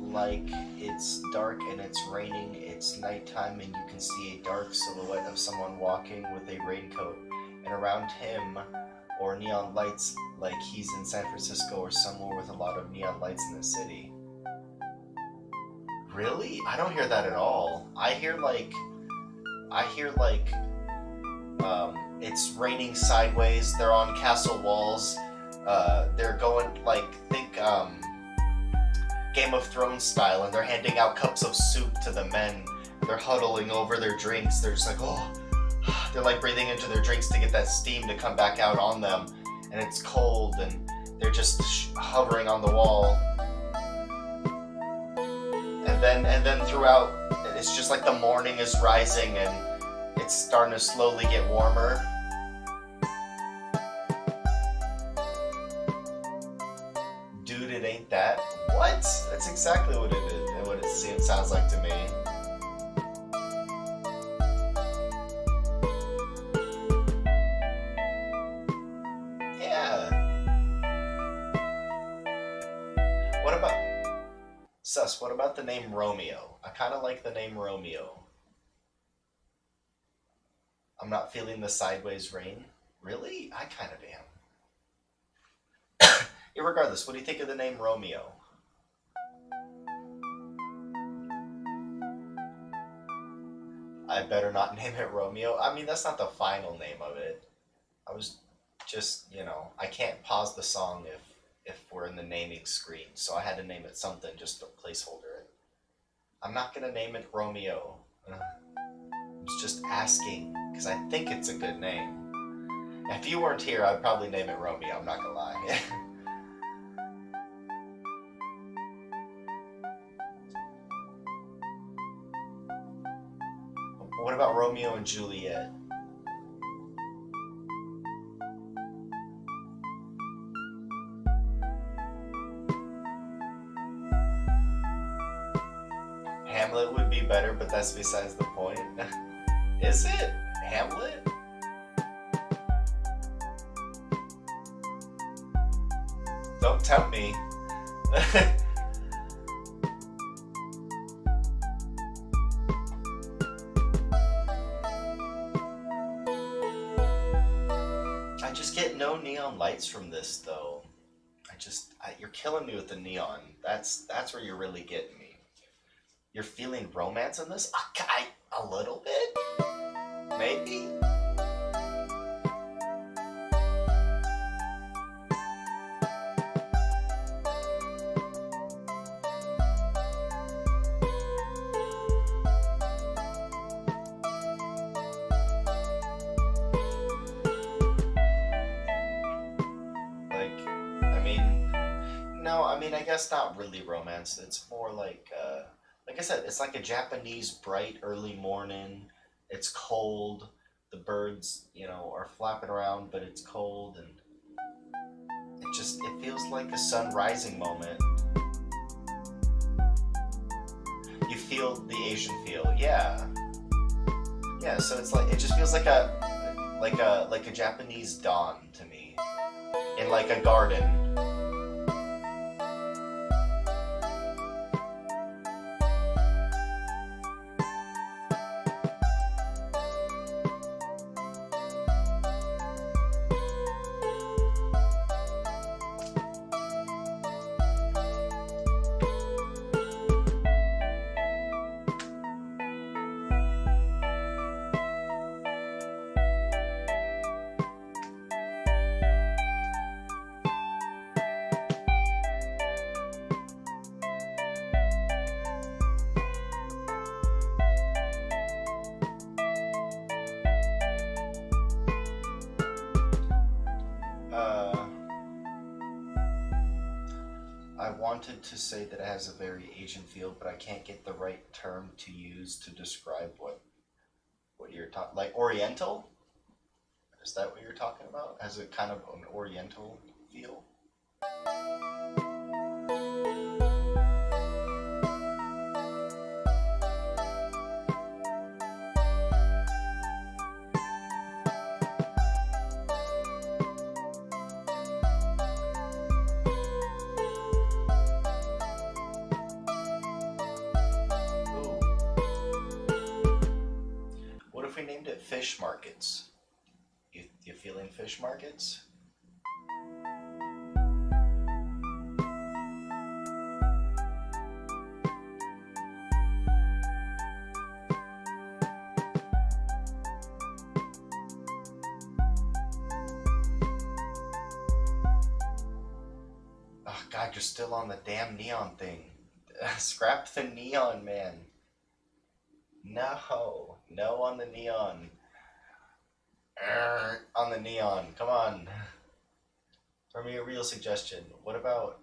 like it's dark and it's raining, it's nighttime, and you can see a dark silhouette of someone walking with a raincoat, and around him or neon lights like he's in San Francisco or somewhere with a lot of neon lights in the city. Really? I don't hear that at all. I hear like it's raining sideways, they're on castle walls, they're going like, think Game of Thrones style, and they're handing out cups of soup to the men. They're huddling over their drinks. They're just like, oh, they're like breathing into their drinks to get that steam to come back out on them. And it's cold, and they're just hovering on the wall. And then throughout, it's just like the morning is rising, and it's starting to slowly get warmer. Dude, it ain't that. What? That's exactly what it is, and what it sounds like to me. Yeah. What about the name Romeo? I kind of like the name Romeo. I'm not feeling the sideways rain. Really? I kind of am. Irregardless, what do you think of the name Romeo? I better not name it Romeo. I mean, that's not the final name of it. I was just, I can't pause the song if we're in the naming screen, so I had to name it something, just a placeholder. I'm not gonna name it Romeo. I was just asking, because I think it's a good name. If you weren't here, I'd probably name it Romeo, I'm not gonna lie. What about Romeo and Juliet? Hamlet would be better, but that's besides the point. Is it? Hamlet? Don't tempt me. I just get no neon lights from this, though. You're killing me with the neon. That's where you're really getting me. You're feeling romance in this? A little bit? Maybe? I guess not really romance. It's more like I said, it's like a Japanese bright early morning. It's cold. The birds, are flapping around, but it's cold, and it feels like a sun rising moment. You feel the Asian feel, yeah. Yeah, so it's like, it just feels like a Japanese dawn to me, in like a garden. I wanted to say that it has a very Asian feel, but I can't get the right term to use to describe what you're talking, like Oriental? Is that what you're talking about? Has it kind of an Oriental feel? if we named it Fish Markets? You feeling Fish Markets? Oh God, you're still on the damn neon thing. Scrap the neon, man. No, no on the neon. On the neon, come on. For me, a real suggestion. What about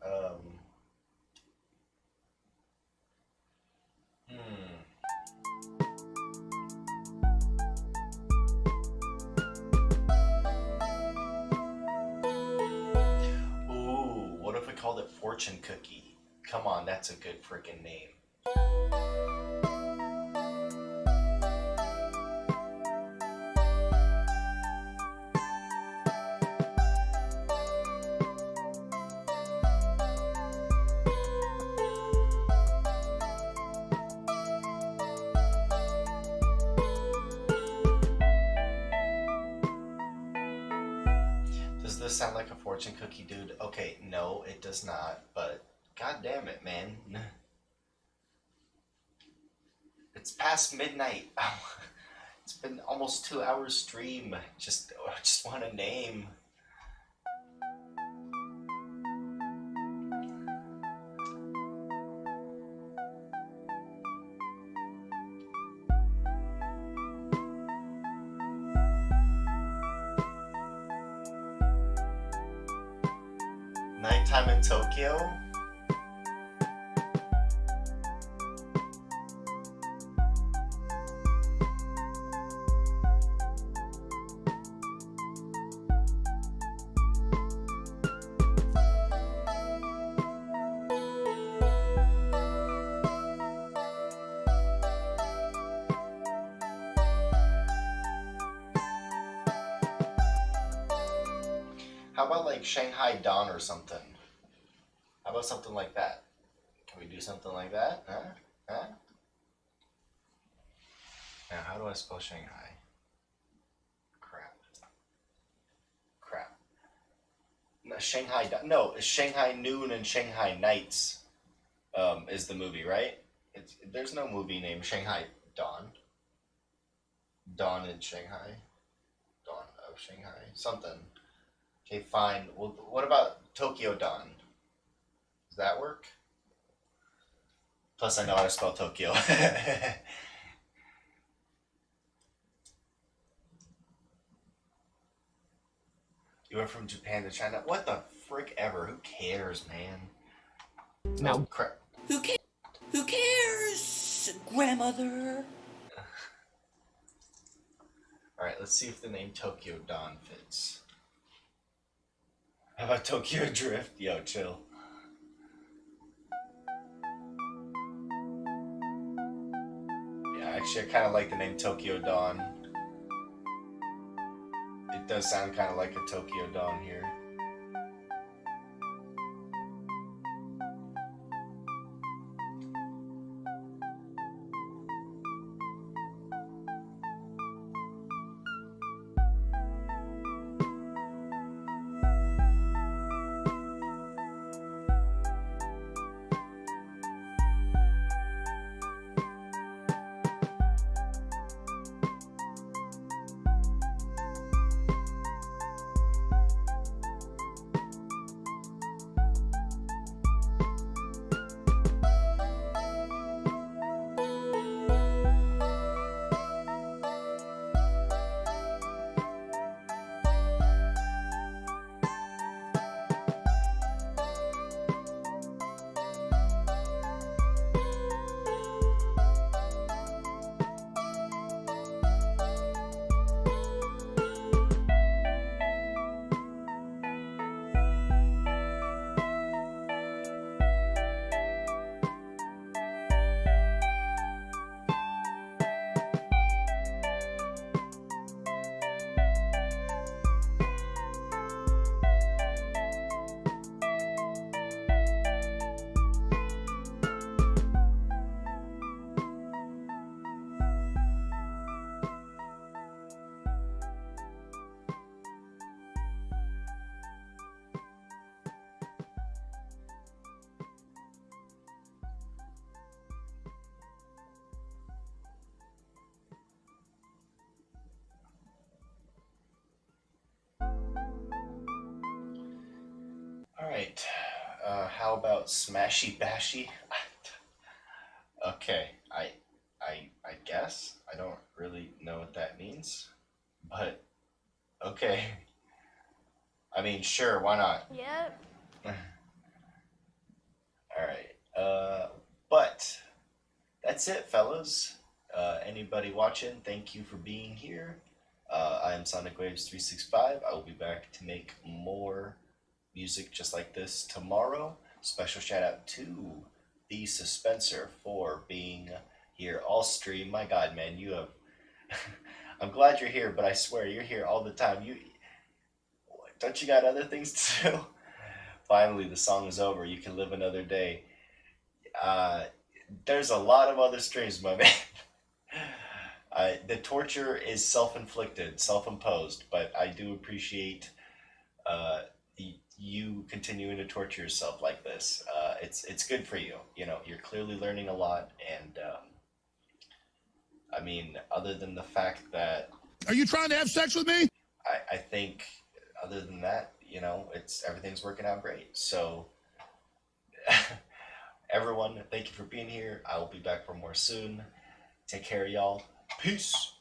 Ooh, what if we called it Fortune Cookie? Come on, that's a good freaking name. Does this sound like a fortune cookie, dude? Okay, no, it does not, but god damn it, man. It's past midnight. It's been almost 2 hours stream. Just want a name. Nighttime in Tokyo? How about like Shanghai Dawn or something? How about something like that? Can we do something like that? Huh? Now, how do I spell Shanghai? Crap. No, Shanghai Dawn. No, it's Shanghai Noon and Shanghai Nights. Is the movie, right? There's no movie named Shanghai Dawn. Dawn in Shanghai. Dawn of Shanghai. Something. Okay, fine. Well, what about Tokyo Dawn? Does that work? Plus, I know how to spell Tokyo. You went from Japan to China? What the frick ever? Who cares, man? Now, Oh, crap. Who cares, grandmother? Alright, let's see if the name Tokyo Dawn fits. How about Tokyo Drift? Yo, chill. Yeah, actually, I kind of like the name Tokyo Dawn. It does sound kind of like a Tokyo Dawn here. right. How about Smashy Bashy? Okay, I guess I don't really know what that means, but okay. I mean, sure, why not? Yep. All right. But that's it, fellas. Anybody watching? Thank you for being here. I am Sonic Waves 365. I will be back to make more music just like this tomorrow. Special shout out to the Suspenser for being here all stream. My God, man, you have. I'm glad you're here, but I swear you're here all the time. You don't you got other things to do? Finally, the song is over. You can live another day. There's a lot of other streams, my man. The torture is self-inflicted, self-imposed, but I do appreciate you continuing to torture yourself like this. It's good for you. You know, you're clearly learning a lot, and I mean, other than the fact that Are you trying to have sex with me? I think other than that, you know, everything's working out great. So everyone, thank you for being here. I will be back for more soon. Take care, y'all. Peace.